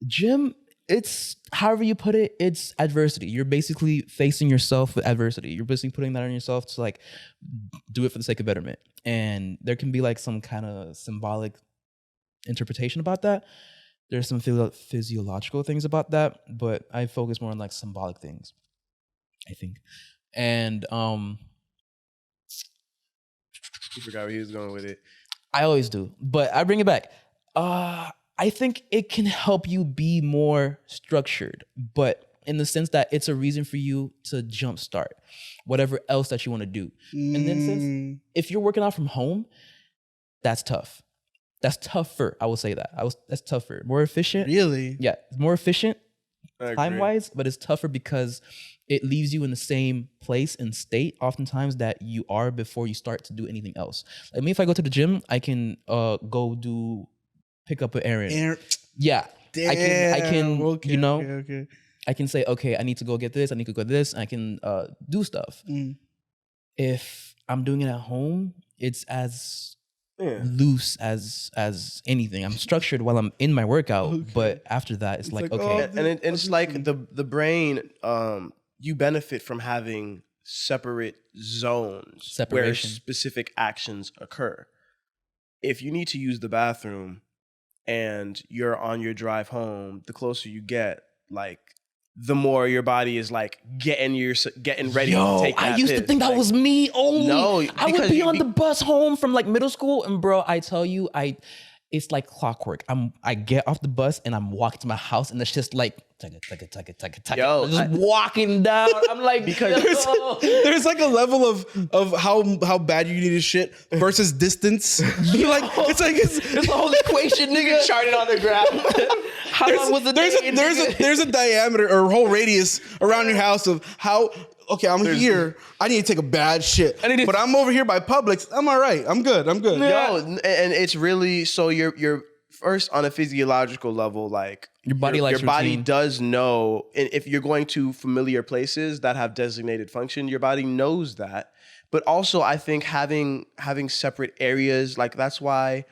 Gym, it's however you put it, it's adversity. You're basically facing yourself with adversity. You're basically putting that on yourself to like do it for the sake of betterment. And there can be like some kind of symbolic interpretation about that. There's some physiological things about that, but I focus more on like symbolic things, I think. And You forgot where he was going with it. I always do, but I bring it back. I think it can help you be more structured, but in the sense that it's a reason for you to jumpstart whatever else that you want to do. In that sense, if you're working out from home, that's tough. That's tougher. I will say that. That's tougher. More efficient. Really? Yeah, it's more efficient I agree. time-wise, but it's tougher because it leaves you in the same place and state oftentimes that you are before you start to do anything else. Like me, if I go to the gym, I can go pick up an errand. Yeah. Damn. I can Okay, you know, okay. I can say, okay, I need to go get this, I need to go this, I can do stuff. If I'm doing it at home, it's as loose as anything. I'm structured while I'm in my workout, but after that, it's like okay. And it's like the brain, you benefit from having separate zones where Separation. specific actions occur. If you need to use the bathroom and you're on your drive home, the closer you get, like the more your body is like getting ready to take that I used to piss. think that Like, was me only. No, I would because be you on be- the bus home from like middle school, and bro, I tell you, it's like clockwork. I get off the bus and I'm walking to my house, and it's just like Yo, I'm just walking down. I'm like, Because- There's like a level of how bad you need to shit versus distance. Like it's a whole equation, nigga. charted on the ground. How long was the day? there's a diameter or whole radius around your house of how. Okay, I'm here. I need to take a bad shit, but I'm over here by Publix. I'm all right. I'm good. Yo, and it's really so you're first on a physiological level, like Your body likes your body routine. does know, and if you're going to familiar places that have designated function, your body knows that. But also, I think having separate areas, like that's why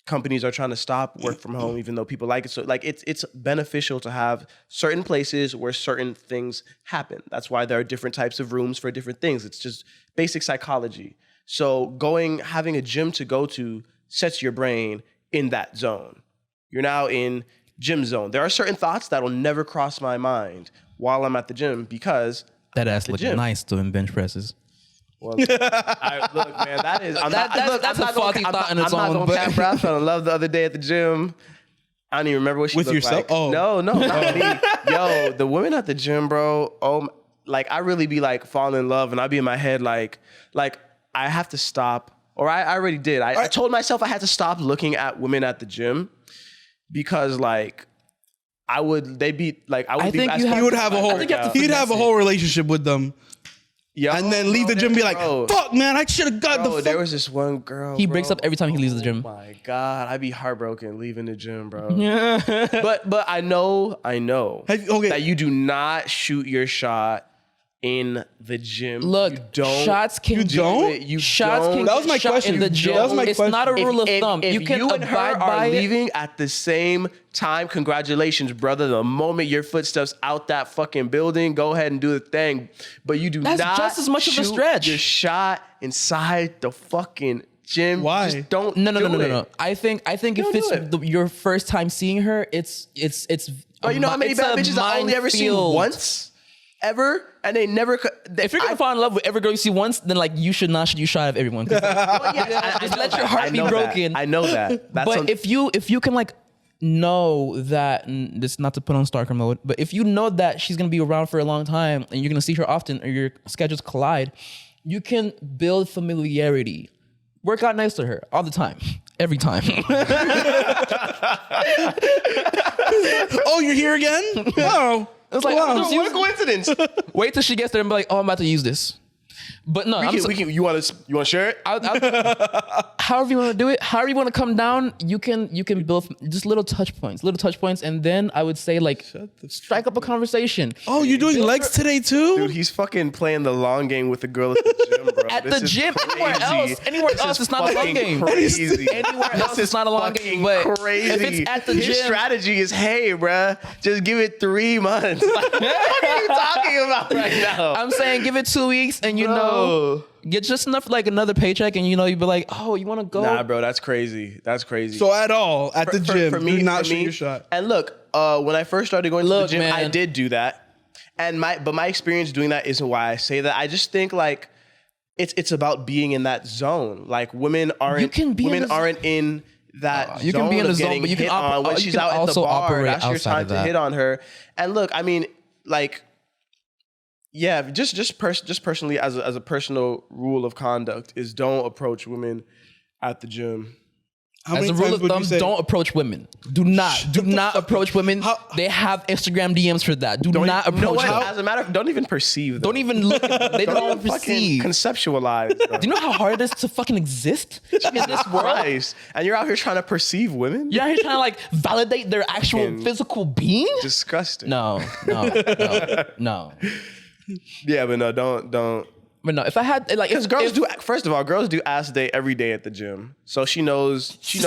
companies are trying to stop work from home, even though people like it. So like it's beneficial to have certain places where certain things happen. That's why there are different types of rooms for different things. It's just basic psychology. So having a gym to go to sets your brain in that zone. You're now in gym zone. There are certain thoughts that'll never cross my mind while I'm at the gym because That ass looking gym. nice doing bench presses. well, look, man, that is. That's a faulty thought in its I'm own, not but- gonna cap, bro. I fell in love the other day at the gym. I don't even remember what she With looked yourself? like. Oh. No, not me. Yo, the women at the gym, bro. Like I really be like falling in love, and I be in my head like I have to stop, or I already did. I told myself I had to stop looking at women at the gym because like I would be think as- you He would have a whole. think you have to He'd have a whole relationship with them, Yo, and then leave bro, the gym and be like, bro. "Fuck, man, I should have got Bro, the." there Fuck. was this one girl. He breaks up every time he leaves the gym. Oh my god, I'd be heartbroken leaving the gym, bro. Yeah. But I know Okay. that you do not shoot your shot in the gym. Look, you don't. shots can You don't? You shots don't. can That was get my shot question. in the gym. That was my It's question. not a rule of thumb. If You can you and her abide by are it. leaving at the same time, congratulations, brother. The moment your footsteps out that fucking building, go ahead and do the thing. But you do That's not just as much of a shoot stretch. your shot inside the fucking gym. Why? Just don't. No. do it. I think if Don't it's do it. your first time seeing her, it's. Oh, you know how many it's bad a bitches I only ever seen minefield. once? Ever? And they never... If you're gonna fall in love with every girl you see once, then like you should not shoot your shot at everyone. 'Cause just let your heart be broken. I know that. That's but if you can like know that, and this not to put on stalker mode, but if you know that she's gonna be around for a long time and you're gonna see her often or your schedules collide, you can build familiarity. Work out nice to her all the time, every time. Oh, you're here again? Oh, It's like wow. just what a use- coincidence. wait till she gets there and be like, oh, I'm about to use this. But no, You want to share it? however you want to do it, however you want to come down, you can build just little touch points, and then I would say like strike up a conversation. Oh, you're doing legs today too? Dude, he's fucking playing the long game with the girl at the gym, bro. At This the is gym, crazy. anywhere This else, is it's not a long fucking game. Crazy. Anywhere else, This it's is not a long fucking game. But crazy. if it's at the His gym, strategy is, hey, bruh, just give it 3 months. Like, what are you talking about right now? I'm saying give it 2 weeks, and you know, get just enough like another paycheck, and you know, you'd be like, oh, you want to go? Nah, bro, that's crazy. That's crazy. So at the gym, for me, do not for shoot me- your shot. And look, when I first started going to the Look, gym, I man. did do that. And my experience doing that isn't why I say that. I just think like it's about being in that zone. Like women aren't can be in women the zone. aren't in that You zone can be in of the zone, getting but you can hit on when you she's can out at the also bar. operate That's your outside time of to that. hit on her. And look, I mean, like, yeah, just personally as a personal rule of conduct is don't approach women at the gym. How As many a rule times of would you thumb, say? don't approach women. Do not approach women. They have Instagram DMs for that. Do not You know approach what? them. As a matter of fact, don't even perceive them. Don't even look at them. They Don't don't even fucking perceive. conceptualize. Bro. Do you know how hard it is to fucking exist in this world? Christ. And you're out here trying to perceive women? You're out here trying to like validate their actual Fucking physical being? Disgusting. No. Yeah, but no, don't. But no, if I had like, Because girls do. First of all, girls do ass day every day at the gym. So she knows. She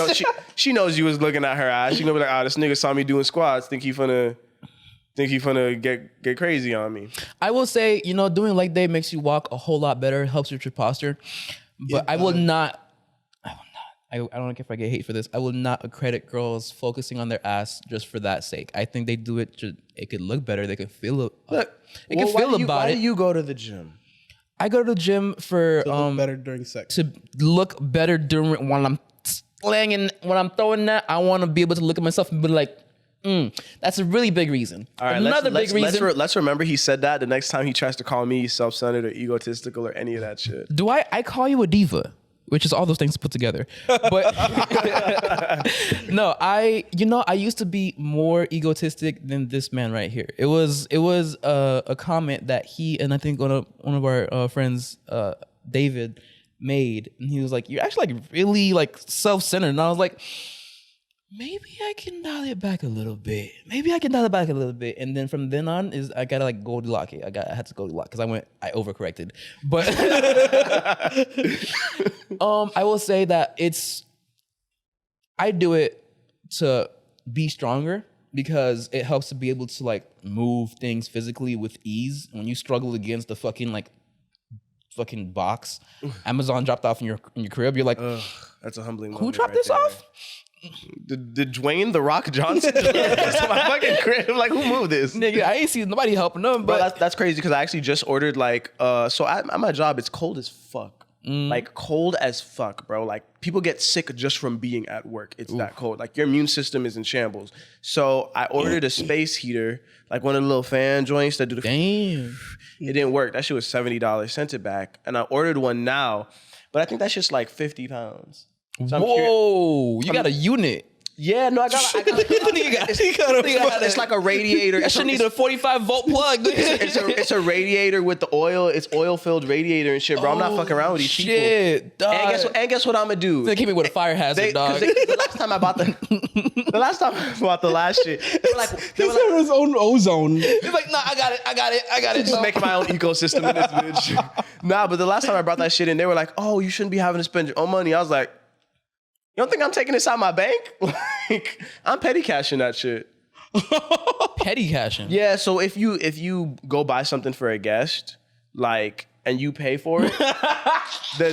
knows you was looking at her ass. She gonna be like, "Oh, this nigga saw me doing squats. Think he finna get crazy on me." I will say, you know, doing leg day makes you walk a whole lot better, helps with your posture. But I don't know if I get hate for this. I will not accredit girls focusing on their ass just for that sake. I think they do it. It could look better. They could feel it. Look, It can feel about why it. do you go to the gym? I go to the gym for Look better during sex. to look better during when I'm slanging, when I'm throwing that. I want to be able to look at myself and be like, that's a really big reason. All right, Another big reason. Let's remember he said that the next time he tries to call me self-centered or egotistical or any of that shit. Do I call you a diva? Which is all those things put together. But no, I used to be more egotistic than this man right here. It was a comment that he and I think one of our friends, David, made, and he was like, "You're actually like really like self-centered," and I was like, maybe I can dial it back a little bit. And then from then on is I gotta like Goldilocks it. I had to Goldilocks because I overcorrected. But I will say that I do it to be stronger because it helps to be able to like move things physically with ease. When you struggle against the fucking like fucking box. Amazon dropped off in your crib. You're like, Ugh, that's a humbling who moment dropped right this there. off? Did Dwayne the Rock Johnson deliver this to my fucking crib? Like, who moved this? Nigga, I ain't seen nobody helping them. Bro, But that's crazy because I actually just ordered like so at my job it's cold as fuck. Like cold as fuck, bro. Like people get sick just from being at work. It's that cold. Like your immune system is in shambles. So I ordered a space heater, like one of the little fan joints that do the damn. It didn't work. That shit was $70. Sent it back. And I ordered one now, but I think that's just like 50 pounds. So I'm curious. Whoa, you got a unit. Yeah, no, I got it's like a radiator. I should need a 45-volt plug. It's a radiator with the oil. It's oil-filled radiator and shit, bro. I'm not fucking around with these people. Shit, dog. And guess what I'm gonna do? They came in with a fire hazard, dog. The last time I bought the last shit, they were like, He's got his own ozone. He's like, nah, I got it. just making my own ecosystem in this bitch. Nah, but the last time I brought that shit in, they were like, oh, you shouldn't be having to spend your own money. I was like, you don't think I'm taking this out my bank? Like, I'm petty cashing that shit. Petty cashing. Yeah, so if you go buy something for a guest, like, and you pay for it,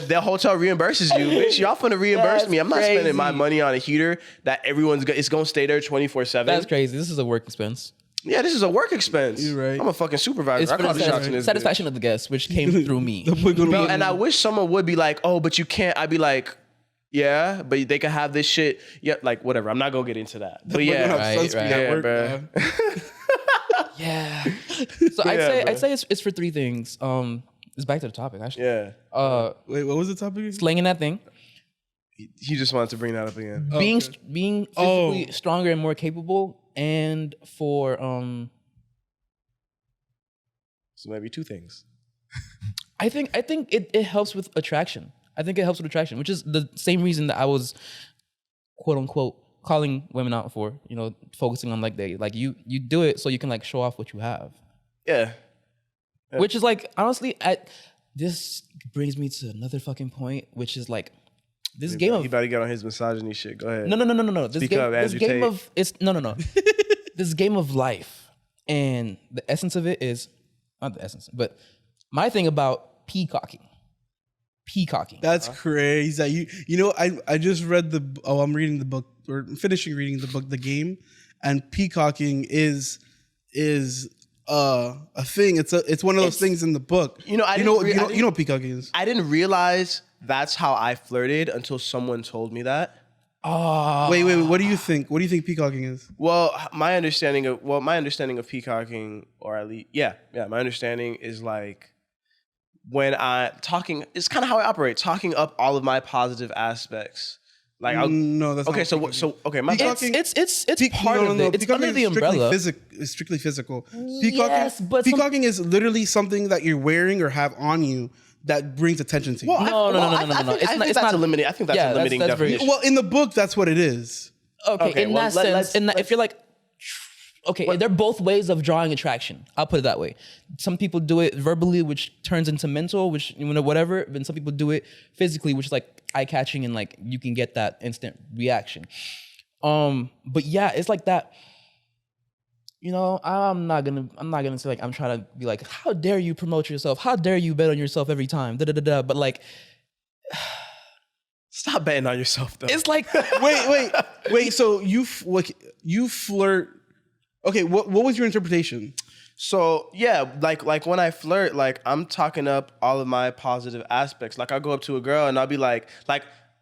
the hotel reimburses you. Bitch, y'all finna reimburse me. I'm not spending my money on a heater that it's gonna stay there 24/7. That's crazy. This is a work expense. Yeah, this is a work expense. You're right. I'm a fucking supervisor. It's I for call the the shots in this satisfaction of the guest, which came through me. Bro, and I wish someone would be like, oh, but you can't. I'd be like, yeah, but they could have this shit. Yeah, like whatever. I'm not gonna get into that. But yeah, Right. yeah, bro. Yeah. So I'd say it's for three things. It's back to the topic actually. Yeah. Wait, what was the topic? Slinging that thing, He just wanted to bring that up again. being physically stronger and more capable, and for So maybe two things. I think it helps with attraction. I think it helps with attraction, which is the same reason that I was quote unquote calling women out for, focusing on leg day. Like you do it so you can like show off what you have. Yeah. Which is like honestly this brings me to another fucking point, which is like this game of He about to get on his misogyny shit. Go ahead. No. This Speak game, up, this Andrew game Tate. of it's no. This game of life, and the essence of it is not the essence, but my thing about peacocking. That's crazy. I just read I'm reading the book or finishing reading the book, The Game, and peacocking is a thing. It's one of those things in the book. You know what peacocking is. I didn't realize that's how I flirted until someone told me that. Wait. What do you think? What do you think peacocking is? Well, my understanding of peacocking, or at least, my understanding is like when it's kind of how I operate, talking up all of my positive aspects. Like, No, that's okay. not So peacocking. okay, my Peacocking- It's part of it. It's Peacocking under the is strictly umbrella. It's strictly physical. Yes, but some- peacocking is literally something that you're wearing or have on you that brings attention to you. No. I think that's a limiting. I think that's a limiting that's very- definition. Well, in the book, that's what it is. Okay, in well, that let's- sense, if you're like, okay, they're both ways of drawing attraction. I'll put it that way. Some people do it verbally, which turns into mental, which whatever. Then some people do it physically, which is like eye catching and like you can get that instant reaction. But yeah, it's like that. I'm not gonna say like I'm trying to be like, how dare you promote yourself? How dare you bet on yourself every time? But like, Stop betting on yourself, though. it's like Wait. So you flirt. Okay, what was your interpretation? So yeah, like when I flirt, like I'm talking up all of my positive aspects. Like I'll go up to a girl and I'll be like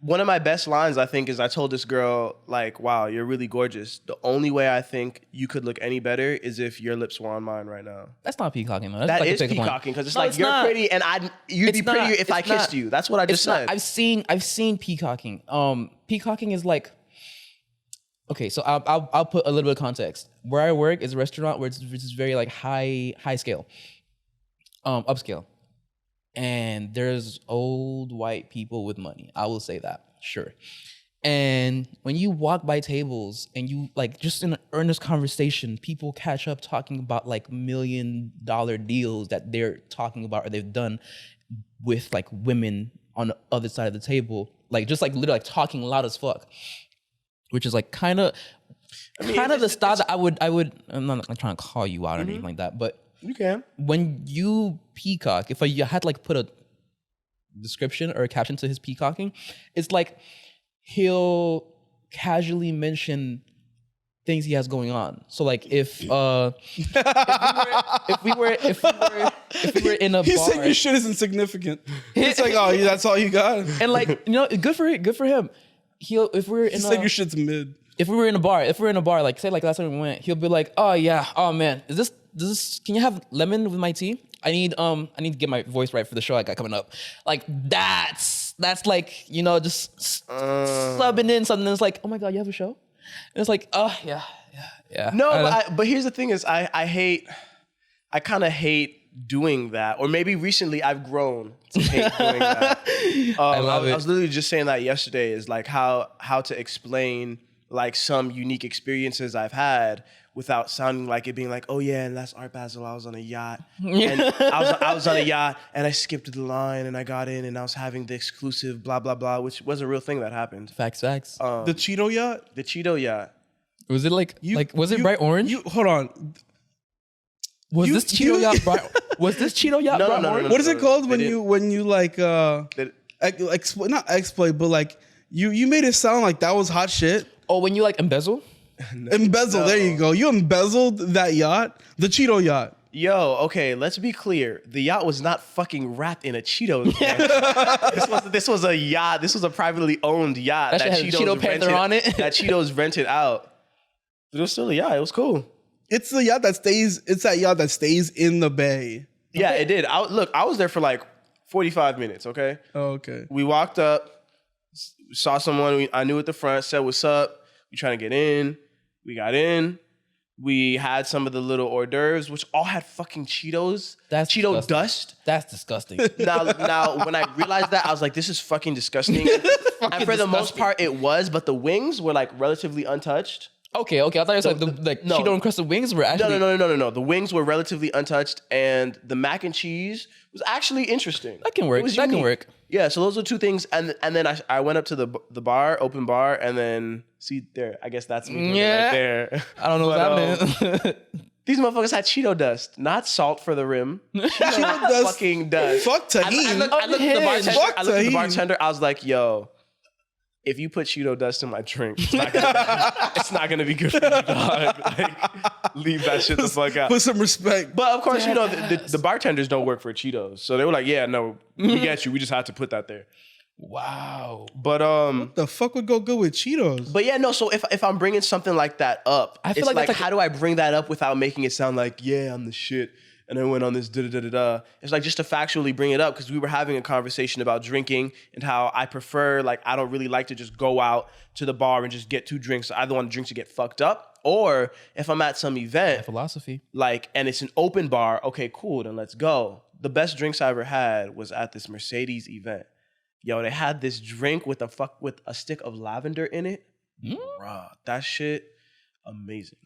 one of my best lines I think is I told this girl like, wow, you're really gorgeous. The only way I think you could look any better is if your lips were on mine right now. that's not peacocking though. That's That like a is pickup line. peacocking because it's No, like it's you're not. pretty and you'd be It's not. prettier if I It's kissed not. you. That's what I just It's not. said. I've seen peacocking. Peacocking is like, okay, so I'll put a little bit of context. Where I work is a restaurant where it's very like high scale, upscale, and there's old white people with money. I will say that, sure. And when you walk by tables and you like just in an earnest conversation, people catch up talking about like $1 million deals that they're talking about or they've done with like women on the other side of the table, like just like literally like talking loud as fuck, which is like kind of the style that I would. I'm not trying to call you out or anything like that, but You can. when you peacock, if I had to like put a description or a caption to his peacocking, it's like he'll casually mention things he has going on. So like if we were in a He bar, said your shit is insignificant. It's like, oh, yeah, that's all you got. and like, you know, good for him. If we're in He said your shit's mid. if we're in a bar, like say like last time we went, he'll be like, oh yeah, oh man, is this can you have lemon with my tea? I need to get my voice right for the show I got coming up. Like that's like, you know, just subbing in something that's like, oh my god, you have a show? And it's like, oh yeah. No, but here's the thing: is I kind of hate doing that, or maybe recently I've grown to hate doing that. I love it. I was literally just saying that yesterday. Is like how to explain like some unique experiences I've had without sounding like it being like, oh yeah, and last Art Basel, I was on a yacht. And I was on a yacht and I skipped the line and I got in and I was having the exclusive blah, blah, blah, which was a real thing that happened. Facts. The Cheeto yacht? The Cheeto yacht. Was it like was it bright orange? Hold on. Was this Cheeto yacht bright? Was this Cheeto yacht bright orange? What is it called when you like not exploit, but like you made it sound like that was hot shit. Oh, when you like embezzle? Embezzle, there you go. You embezzled that yacht, the Cheeto yacht. Yo, okay, let's be clear. The yacht was not fucking wrapped in a Cheetos. This was a yacht. This was a privately owned yacht That shit had Cheeto Panther on it. That Cheetos rented out. But it was still a yacht. It was cool. It's the yacht that stays. It's that yacht that stays in the bay. Yeah, it did. I was there for like 45 minutes. Okay. Oh, okay. We walked up, saw someone I knew at the front. Said, "What's up? We trying to get in." We got in. We had some of the little hors d'oeuvres, which all had fucking Cheetos. That's Cheeto disgusting. dust. That's disgusting. Now, when I realized that, I was like, this is fucking disgusting. And for the most part, it was, but the wings were like relatively untouched. Okay. I thought it was like no. Cheeto encrusted wings were actually No. The wings were relatively untouched, and the mac and cheese was actually interesting. That can work. It was That can unique. work. Yeah, so those are two things, and then I went up to the bar, open bar, and then see there. I guess that's me right there. I don't know what's happening. These motherfuckers had Cheeto dust, not salt for the rim. Cheeto dust. Fucking dust. Fuck tahini. I looked at the bartender. Fuck I looked at the tahini. bartender. I was like, yo. If you put Cheeto dust in my drink, it's not gonna be good for you, dog. Like, leave that shit the fuck out. Put some respect. But of course, you know, the bartenders don't work for Cheetos. So they were like, yeah, no, we get you. We just had to put that there. Wow. But The fuck would go good with Cheetos? But yeah, no, so if I'm bringing something like that up, I feel it's like like, that's like how do I bring that up without making it sound like, yeah, I'm the shit, and I went on this da-da-da-da-da. It's like just to factually bring it up, because we were having a conversation about drinking and how I prefer, like, I don't really like to just go out to the bar and just get 2 drinks. I either want to drink to get fucked up, or if I'm at some event, Philosophy. like, and it's an open bar, okay, cool, then let's go. The best drinks I ever had was at this Mercedes event. Yo, they had this drink with a stick of lavender in it. Bruh, that shit, amazing.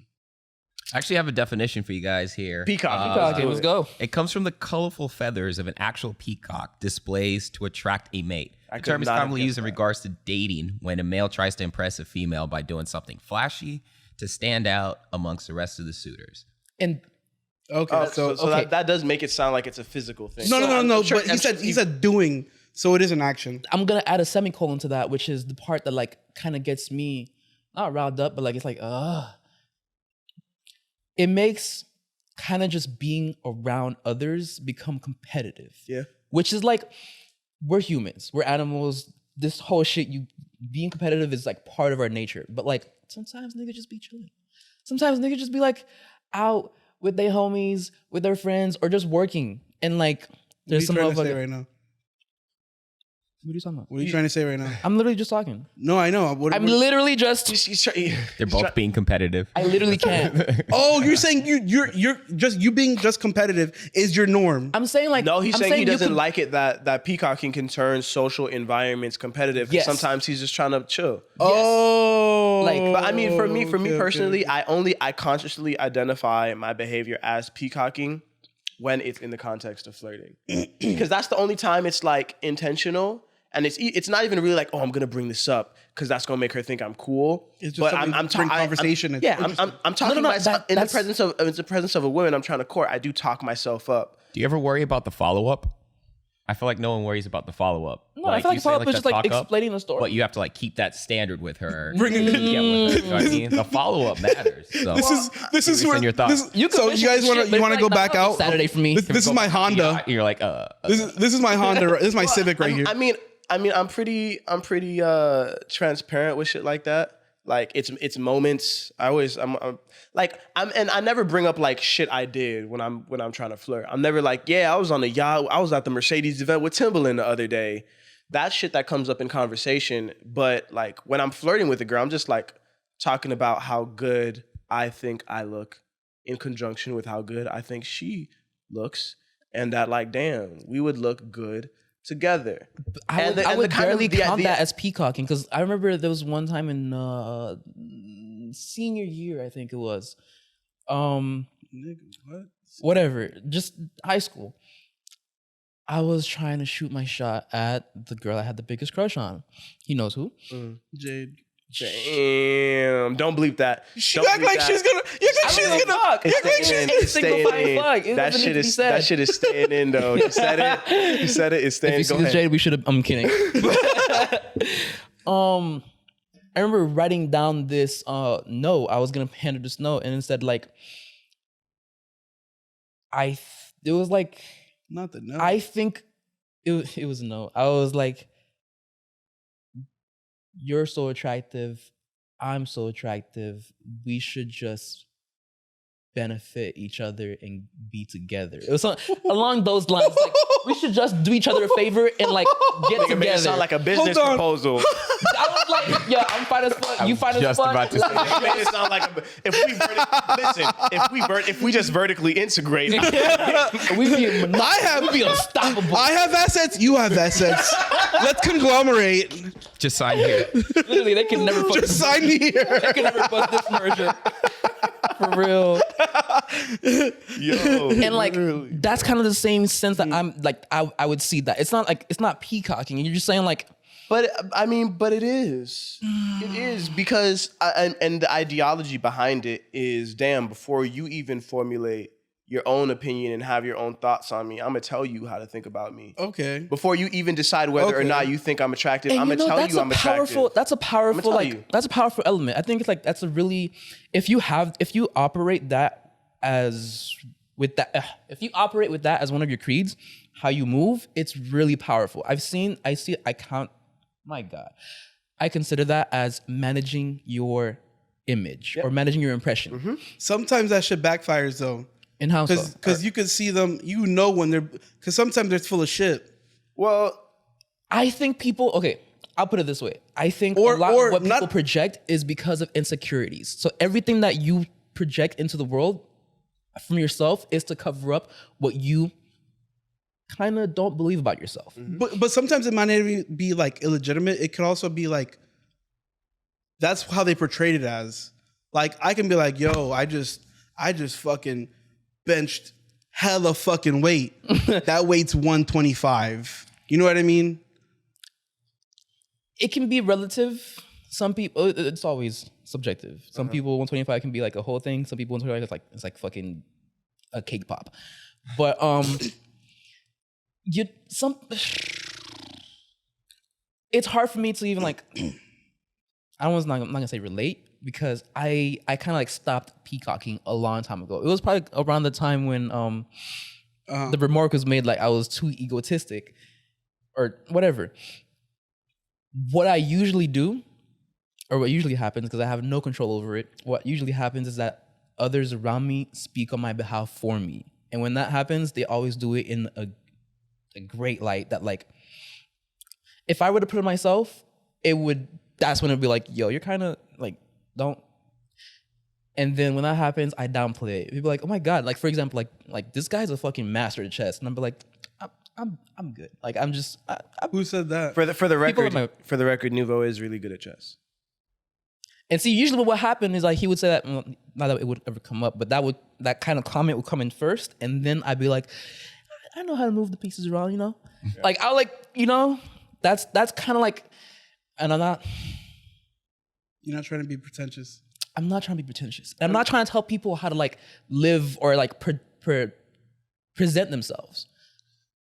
I actually have a definition for you guys here. Peacock. Okay, let's go. It comes from the colorful feathers of an actual peacock displays to attract a mate. I The could term is not have commonly guessed used in that. regards to dating when a male tries to impress a female by doing something flashy to stand out amongst the rest of the suitors. And Okay, So okay. that does make it sound like it's a physical thing. no. But he said doing, so it is an action. I'm gonna add a semicolon to that, which is the part that like kind of gets me not riled up, but like it's like it makes kind of just being around others become competitive. Yeah. Which is like, we're humans, we're animals. This whole shit, you being competitive is like part of our nature. But like sometimes niggas just be chilling. Sometimes niggas just be like out with their homies, with their friends, or just working. And like there's some What are you trying to say motherfucker. right now? What are you talking about? What are you trying to say right now? I'm literally just talking. No, I know. I'm literally just. They're both being competitive. I literally can't. Oh, you're saying you're just you being just competitive is your norm. I'm saying like. No, he's I'm saying he you doesn't could- like it that peacocking can turn social environments competitive. 'Cause Yes. sometimes he's just trying to chill. Oh, Like- But I mean, for me okay, personally, okay. I consciously identify my behavior as peacocking when it's in the context of flirting, because that's the only time it's like intentional, and it's not even really like, oh, I'm gonna bring this up because that's gonna make her think I'm cool. It's just but something to bring conversation. It's I'm talking no, myself in the that's- presence of a woman I'm trying to court. I do talk myself up. Do you ever worry about the follow-up? I feel like no one worries about the follow up. No, I feel like follow up is just like explaining the story. But you have to like keep that standard with her. Bringing to get with her, you know what I mean? The follow up matters. So This is where your thoughts. So you guys want to go back out? Saturday for me. This is my Honda. You're like This is my Honda. This is my Civic right here. I mean, I'm pretty transparent with shit like that. Like it's moments. I never bring up like shit I did when I'm trying to flirt. I'm never like, yeah, I was on the yacht. I was at the Mercedes event with Timbaland the other day. That shit that comes up in conversation. But like when I'm flirting with a girl, I'm just like talking about how good I think I look in conjunction with how good I think she looks, and that like, damn, we would look good together. I would barely count that as peacocking, because I remember there was one time in senior year, I think it was, whatever, just high school. I was trying to shoot my shot at the girl I had the biggest crush on. He knows who. Jade. Damn! Don't bleep that. She act like she's gonna. You think she's gonna? It's staying in. That shit is staying in though. You said it. You said it. It's staying. If you see this, Jade, we should have. I'm kidding. I remember writing down this note. I was gonna hand her this note, and it said like, it was like, not the note. I think it was a note. I was like, you're so attractive, I'm so attractive, we should just benefit each other and be together. It was along those lines. Like, we should just do each other a favor and like get together. Make it sound like a business proposal. I was like, yeah, I'm fine as fuck. You fine as fuck. Just about to say. You made it sound like if we just vertically integrate, we'd be unstoppable. I have assets. You have assets. Let's conglomerate. Just sign here. Literally, they can never just sign here. They can never bust this merger. For real. Yo, and like that's kind of the same sense that I'm like I would see that. It's not peacocking. You're just saying like, but it is. It is because and the ideology behind it is, damn, before you even formulate your own opinion and have your own thoughts on me, I'm gonna tell you how to think about me. Okay. Before you even decide whether or not you think I'm attractive, I'm gonna tell you I'm attractive. That's a powerful element. I think it's like that's a really if you operate that as with that if you operate with that as one of your creeds, how you move, it's really powerful. I consider that as managing your image or managing your impression. Mm-hmm. Sometimes that shit backfires though. In how so? Because you can see them, you know when they're, because sometimes they're full of shit. Well, I think people, okay, I'll put it this way. I think a lot of what people project is because of insecurities. So everything that you project into the world from yourself is to cover up what you kind of don't believe about yourself. Mm-hmm. But sometimes it might not even be like illegitimate. It could also be like, that's how they portrayed it as. Like I can be like, yo, I just fucking benched hella fucking weight. That weight's 125. You know what I mean? It can be relative. Some people, it's always subjective. Some people 125 can be like a whole thing. Some people 125 it's like fucking a cake pop. But it's hard for me to even like. I'm not gonna say relate, because I kind of like stopped peacocking a long time ago. It was probably around the time when the remark was made like I was too egotistic or whatever. What I usually do, or what usually happens, because I have no control over it, what usually happens is that others around me speak on my behalf for me. And when that happens, they always do it in a great light that like, if I were to put it myself, that's when it'd be like, yo, you're kind of like, don't. And then when that happens, I downplay it. People are like, oh my God. Like, for example, like this guy's a fucking master at chess. And I'm like, I'm good. Like, I'm just. Who said that? For the record, Nuveaux is really good at chess. And see, usually what happened is like he would say that, well, not that it would ever come up, but that kind of comment would come in first, and then I'd be like, I know how to move the pieces around, you know. Yeah. Like I like, you know, that's kind of like, and I'm not. You're not trying to be pretentious. I'm not trying to be pretentious. I'm not trying to tell people how to like live or like present themselves.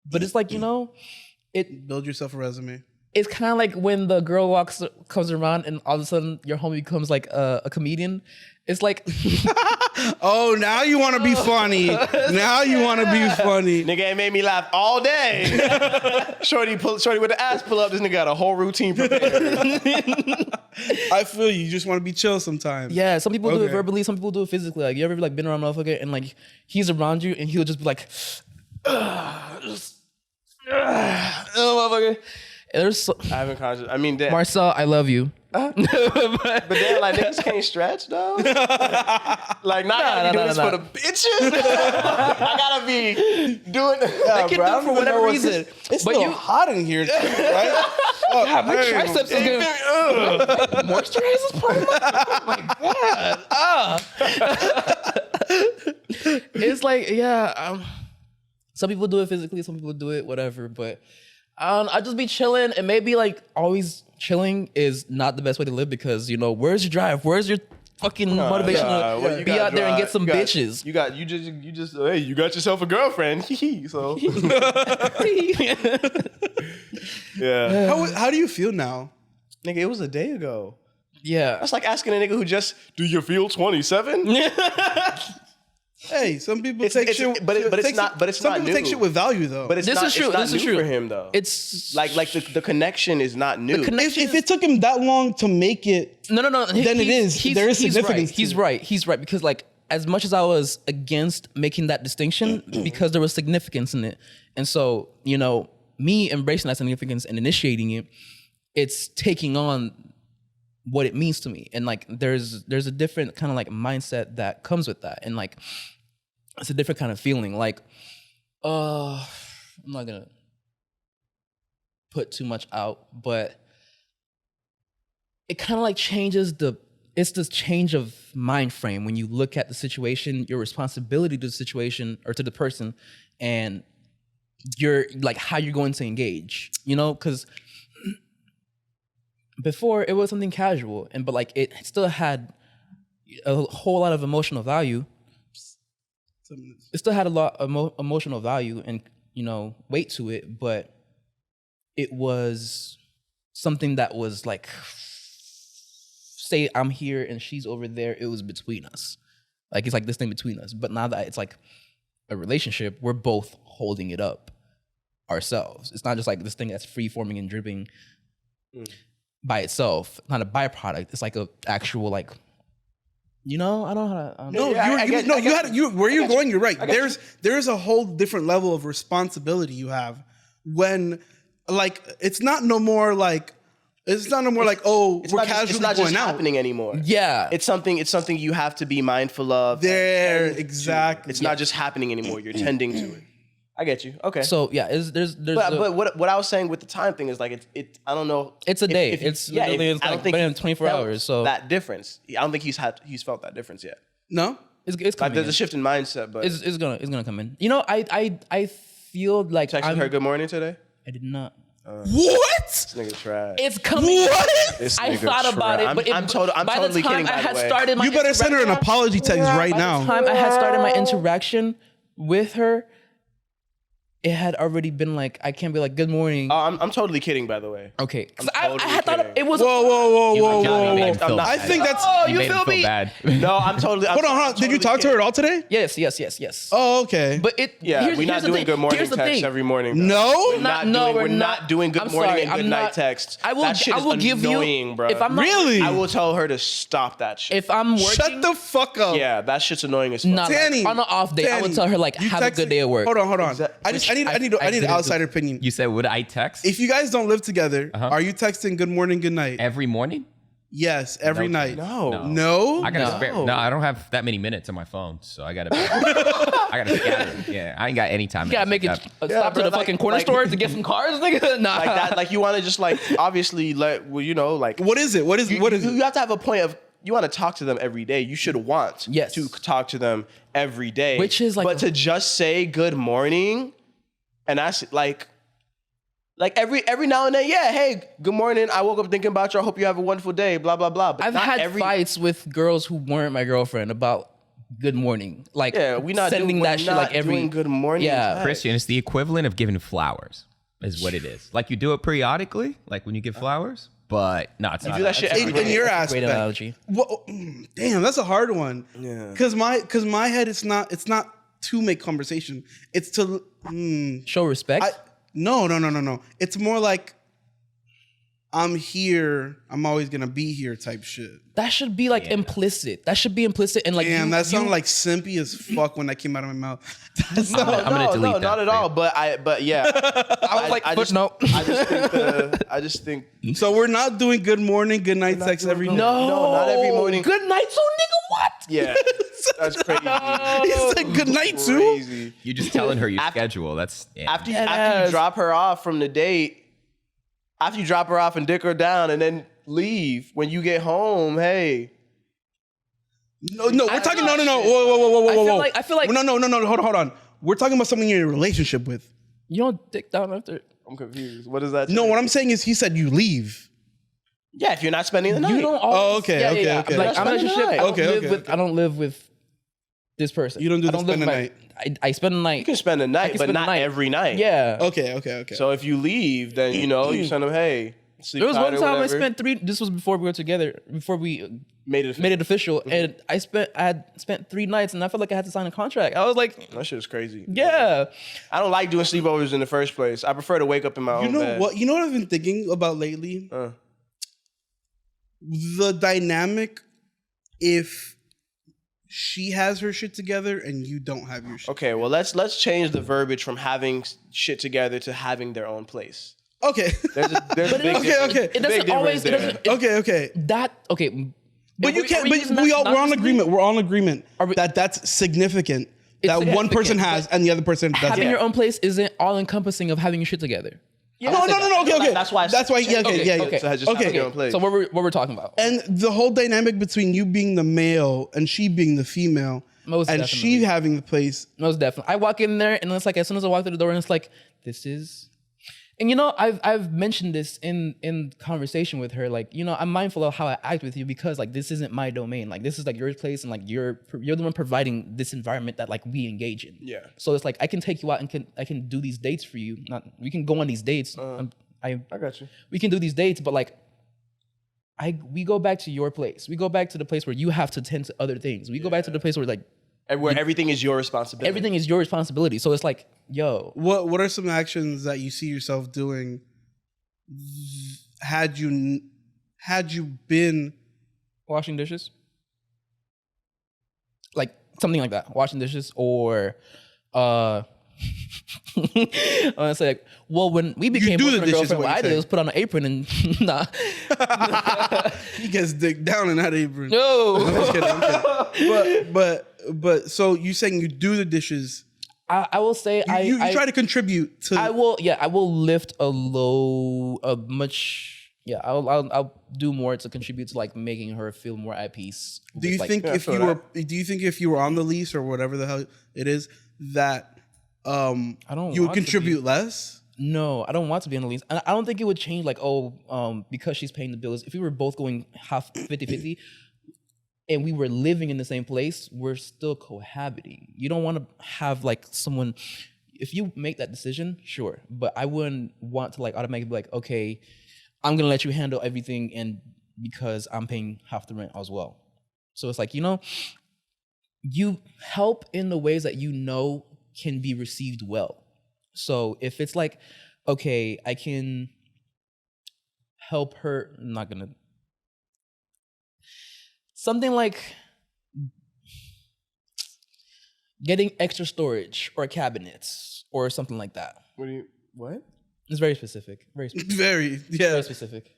But it's like, Build yourself a resume. it's kind of like when the girl comes around and all of a sudden your homie becomes like a comedian. It's like, Oh, now you want to be funny. Now you want to be funny. Nigga ain't made me laugh all day. Shorty with the ass pull up. This nigga got a whole routine prepared. I feel you. You just want to be chill sometimes. yeah, some people do it Okay. verbally, some people do it physically. Like, you ever like been around a motherfucker and like he's around you and he'll just be like, motherfucker. And there's I haven't conscious. I mean, damn. Marcel, I love you. But then, like, niggas can't stretch, though. Like, not gotta be doing this for the bitches. I gotta be doing. They can do it for whatever reason. It's But still you- hot in here, too, right? Oh, God, my hey. triceps is good. Moisturize this part of my It's like, yeah. Some people do it physically, some people do it whatever. But I just be chilling, and maybe like always chilling is not the best way to live because where's your drive? Where's your fucking motivation well, to you be gotta out there and get some drive. bitches? You just hey, you got yourself a girlfriend. So yeah, How do you feel now? nigga, it was a day ago. Yeah. That's like asking a nigga who just, do you feel 27? Hey, some people take shit. but it's not Some people new. take shit with value though. But it's This not, is true. It's not This is new true. for him though. It's like the connection is not new. if it took him that long to make it, No. Then it is. There is significance to Right. it. He's right because like as much as I was against making that distinction, because there was significance in it, and so me embracing that significance and initiating it, it's taking on what it means to me, and like there's a different kind of like mindset that comes with that, and like it's a different kind of feeling. Like, I'm not gonna put too much out, but it kind of like changes it's this change of mind frame when you look at the situation, your responsibility to the situation or to the person, and you're like how you're going to engage, because before it was something casual but like it still had a whole lot of emotional value. It still had a lot of emotional value and weight to it, but it was something that was like, say I'm here and she's over there, it was between us. Like it's like this thing between us. But now that it's like a relationship, we're both holding it up ourselves. It's not just like this thing that's free forming and dripping by itself, not a byproduct. It's like a actual like, I don't know how to. No, where you're going, you're right. There's a whole different level of responsibility you have when, like, it's not no more like we're casually it's not going just out. happening anymore. Yeah. It's something you have to be mindful of. Exactly. It's not just happening anymore. You're tending to it. I get you. Okay. So yeah, there's But what I was saying with the time thing is like it I don't know. It's a day. It's Literally it's I don't like think been he's 24 felt hours. So that difference. I don't think he's felt that difference yet. No? it's Like coming. there's a in. shift in mindset, but It's gonna come in. I feel like texted her good morning today. I did not. What? This nigga trash. It's coming. What? This I nigga thought about trash. it, but I'm by totally the time kidding. I By had the way, started my You better send her an apology text right By now. the time I had started my interaction with her, it had already been like, I can't be like, good morning. I'm totally kidding. By the way, Okay. 'Cause I'm I had thought totally it was. Whoa. Johnny made him feel not- I bad. think that's. Oh, You you made him feel feel me? bad. no, I'm totally. Hold on. Did you talk to her at all today? Yes. Oh, okay. But it. Yeah, here's, we're not here's the doing thing. good morning Here's the texts thing. every morning. though. No? We're not doing good I'm morning sorry, and I'm good not- night texts. I will. That shit I is will give annoying, you. bro. If I'm not, Really? I will tell her to stop that shit. If I'm working, Shut the fuck up. Yeah, that shit's annoying as fuck. Not Danny, on an off day, I would Danny, tell her like, you have a texted- good day at work. Hold on. Exact- I need I an didn't outsider opinion. You said, would I text If you guys don't live together, are you texting good morning, good night? every morning? Yes, every No, night. No. No? I gotta No. spare. No, I don't have that many minutes on my phone, so I gotta. I gotta scatter. Yeah, I ain't got any time. You gotta make it stop Yeah, to bro, the like- fucking corner like- store to get some cars, nigga. Nah. Like that. Like you want to just like obviously like What is it? What is it? you have to have a point of you want to talk to them every day. You should want Yes. to talk to them every day. Which is like but to just say good morning, and that's like every now and then, yeah, hey, good morning. I woke up thinking about you. I hope you have a wonderful day. Blah blah blah. But I've not had every fights with girls who weren't my girlfriend about good morning. Like Yeah, we not sending doing, that shit like every doing good morning. Yeah. text. Christian, it's the equivalent of giving flowers, is what it is. Like you do it periodically, like when you give flowers, but no, it's You not. do that shit every In day. your great aspect. analogy. Well, damn, that's a hard one. Yeah. Cause my head, it's not to make conversation. It's to Show respect. no. It's more like I'm here. I'm always gonna be here type shit. that should be like implicit. That should be implicit and like Damn, that sounded like simpy as fuck when that came out of my mouth. That's I'm gonna delete that not at for all. you. But yeah, I was like footnote. I just think so we're not doing good morning, good night sex every day. No, not every morning. Good night, so nigga. What? yeah, that's crazy. He said good night too. Crazy. You're just telling her your schedule. That's After Deadass. you drop her off from the date, after you drop her off and dick her down, and then leave when you get home, hey. No, we're talking. No. Whoa. I feel like- no. Hold on. We're talking about something you're in a relationship with. You don't dick down after. I'm confused. What is that? No, what I'm saying is he said you leave. Yeah, if you're not spending the night. You don't always, okay. I'm like, I'm in a Spend the relationship. night. I don't live with this person. You don't do I the live spend the with night. I spend the night. You can spend the night, can but spend the not night. every night. Yeah. Okay. So if you leave, then you send them, hey, sleep There was tight one or time I whatever. spent 3. This was before we were together. Before we made it. made it official, and I had spent 3 nights, and I felt like I had to sign a contract. I was like, That shit is crazy. yeah. I don't like doing sleepovers in the first place. I prefer to wake up in my You own know bed. what? You know what I've been thinking about lately? The dynamic if she has her shit together and you don't have your shit. Okay, well let's change the verbiage from having shit together to having their own place. Okay. There's a big difference. okay. It Big doesn't always. It difference there. doesn't. okay. That okay. But you can't. Are But using we're that all in synonymously? agreement. We're all in agreement we- that that's significant. It's That one person significant, has and the other person doesn't. Having your own place isn't all encompassing of having your shit together. Yeah, No. Okay. That's why. Yeah. Okay. Yeah. okay. So I just Okay. have your own place. So what we're talking about? And the whole dynamic between you being the male and she being the female, Most and definitely. she having the place. Most definitely. I walk in there and it's like as soon as I walk through the door and it's like this is, and you know I've mentioned this in conversation with her, like, you know, I'm mindful of how I act with you because like this isn't my domain, like this is like your place and like you're the one providing this environment that like we engage in. Yeah. So it's like I can take you out and I can do these dates for you. We can go on these dates. I got you. We can do these dates, but like we go back to your place. We go back to the place where you have to tend to other things. We go back to the place where like And where everything is your responsibility. everything is your responsibility. So it's like, yo, What are some actions that you see yourself doing? Had you been washing dishes, like something like that, washing dishes, or I want to say, like, well, when we became do the boyfriend and dishes, girlfriend, what what you I did say. was put on an apron and nah, he gets dick down in that apron? no. I'm kidding. But so you saying you do the dishes? I will say You try to contribute to. I will lift a much. Yeah, I'll do more to contribute to like making her feel more at peace. Do you with, like, think Yeah, if so you that- were? Do you think if you were on the lease or whatever the hell it is that I don't you would want to contribute less? No, I don't want to be on the lease. And I don't think it would change like, because she's paying the bills. If we were both going half 50-50 and we were living in the same place, we're still cohabiting. You don't want to have like someone, if you make that decision, sure. But I wouldn't want to like automatically be like, okay, I'm going to let you handle everything and because I'm paying half the rent as well. So it's like, you know, you help in the ways that you know can be received well. So if it's like, okay, I can help her, I'm not gonna, something like getting extra storage or cabinets or something like that. What? It's very specific. Very specific. Very, yeah. Very specific.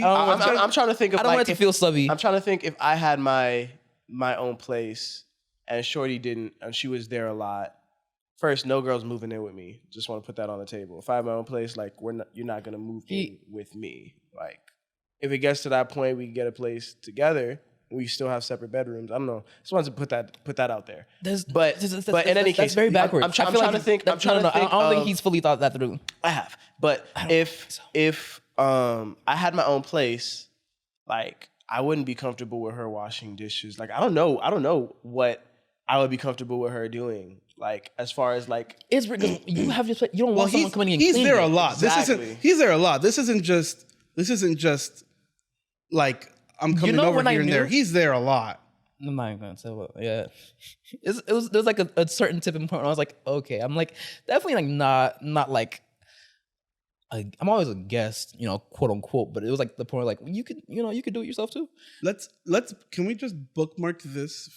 I'm trying to think of I don't want it to feel subby. I'm trying to think if I had my own place and Shorty didn't, and she was there a lot. First, no girls moving in with me. Just want to put that on the table. If I have my own place, like you're not gonna move in with me. Like, if it gets to that point, we can get a place together. We still have separate bedrooms. I don't know. Just wanted to put that out there. But in any case, that's very backwards. I'm trying to think. I'm trying to think. I don't think he's fully thought that through. I have, but if I had my own place, like I wouldn't be comfortable with her washing dishes. Like I don't know what I would be comfortable with her doing. Like as far as like It's because you have just you don't want someone coming in and he's cleaning there a it. lot. Exactly. He's there a lot. This isn't just like I'm coming over when I here and there. knew- He's there a lot. I'm not even gonna say what. Yeah, there was like a certain tipping point where I was like, okay, I'm like definitely like not like. I'm always a guest, quote unquote, but it was like the point like you could do it yourself too. Can we just bookmark this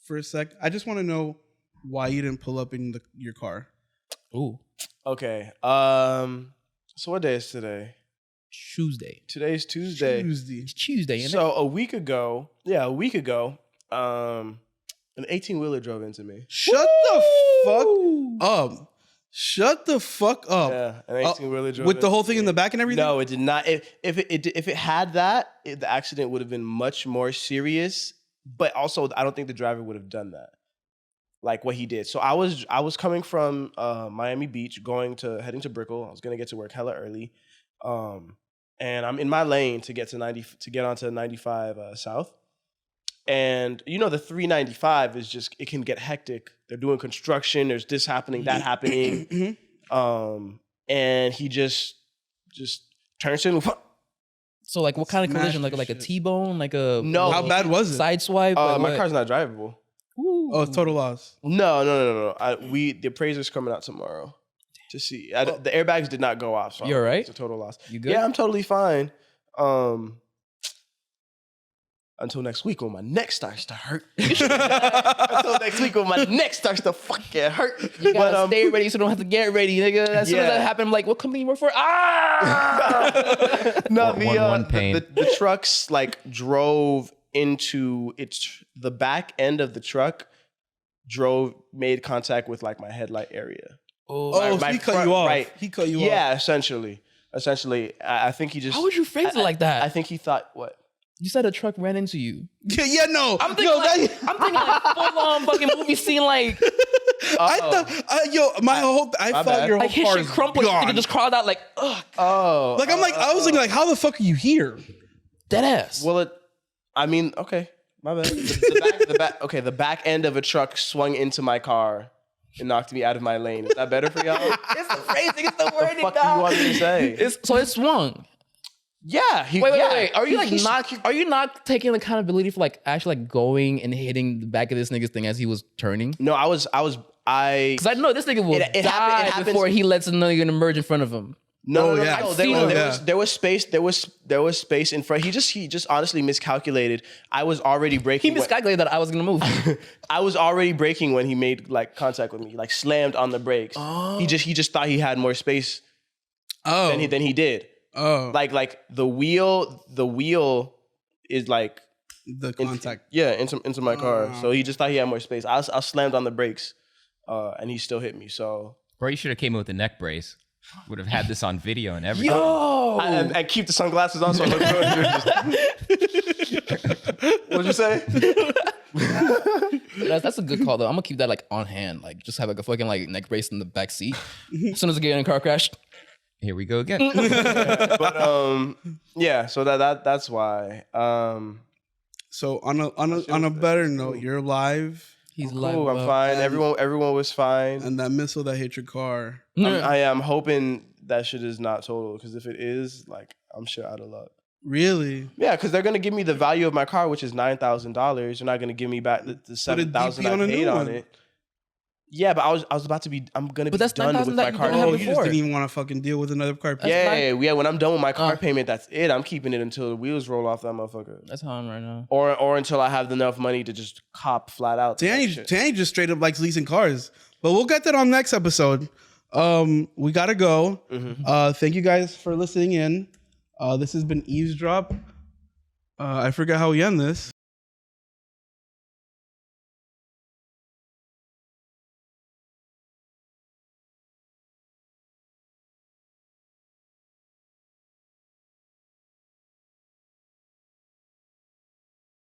for a sec? I just want to know why you didn't pull up in your car. Ooh, okay. So what day is today? Tuesday. Today's Tuesday. It's Tuesday. Isn't So a week ago, an 18-wheeler drove into me. Shut the fuck up. Shut the fuck up. Yeah, an 18-wheeler drove with the into whole thing me. in the back and everything? No, it did not. If it had that, the accident would have been much more serious. But also, I don't think the driver would have done that, like what he did. So I was coming from Miami Beach, heading to Brickell. I was gonna get to work hella early, and I'm in my lane to get onto 95 South. And the 395 is just, it can get hectic. They're doing construction. There's this happening, that happening. And he just turns in. So like what kind of collision? Smash Like a shit. T-bone? Like a No. How bad was it? side swipe? My Like, car's not drivable. Ooh. Oh, it's total loss. No. The appraiser's coming out tomorrow to see. The airbags did not go off. So You all right? It's a total loss. You good? Yeah, I'm totally fine. Until next week when my neck starts to hurt. Until next week when my neck starts to fucking hurt. You gotta stay ready so you don't have to get ready, nigga. As soon as that happened, I'm like, what company you work for? Ah! No, One pain. the trucks like drove into the back end of the truck made contact with like my headlight area. Oh, my he cut front you off. right. He cut you off. Yeah, essentially, I think he just. How would you phrase it like that? I think he thought what. You said a truck ran into you. Yeah, no. I'm thinking like full on fucking movie scene like I thought, I thought your whole like his car shit is crumpled. gone. Nigga just crawled out like ugh, Oh, Like I was thinking, like, how the fuck are you here? dead ass. well, okay, my bad. The back end of a truck swung into my car and knocked me out of my lane. Is that better for y'all? it's the phrasing. It's the What wording. the fuck do you want me to say? So it swung. Yeah. Wait. Are you are you not taking accountability for like actually like going and hitting the back of this nigga's thing as he was turning? No, because Because I know this nigga will It die happens- before he lets another nigga emerge in front of him. No, yeah. no. I've seen him. There was space. There was space in front. He just honestly miscalculated. I was already He braking. miscalculated that I was gonna move. I was already braking when he made like contact with me. Like slammed on the brakes. Oh. He just thought he had more space Oh, than he did. oh, Like the wheel is like the contact. into my car. So he just thought he had more space. I slammed on the brakes, and he still hit me. So Bro, you should have came in with a neck brace. Would have had this on video and everything. Yo, I keep the sunglasses on. So I look What'd you say? that's a good call though. I'm gonna keep that like on hand. Like just have like a fucking like neck brace in the back seat. As soon as I get in a car crash, Here we go again. But yeah. So that's why. So on a better note, you're alive, he's Cool, like, I'm fine. Everyone was fine. and that missile that hit your car. I am hoping that shit is not total, because if it is, like, I'm shit out of luck. Really? Yeah, because they're gonna give me the value of my car, which is $9,000. They're not gonna give me back the $7,000 DP on I a new paid on one. it. Yeah, but I was about to be. I'm gonna be that's done $9,000 with my that you car. don't have Oh, you just before. didn't even want to fucking deal with another car. Yeah. When I'm done with my car Uh. payment, that's it. I'm keeping it until the wheels roll off that motherfucker, That's how I'm right now. or until I have enough money to just cop flat out. to that Tanny shit. just straight up likes leasing cars. But we'll get that on next episode. We gotta go. Thank you guys for listening in. This has been Eavesdrop. I forget how we end this.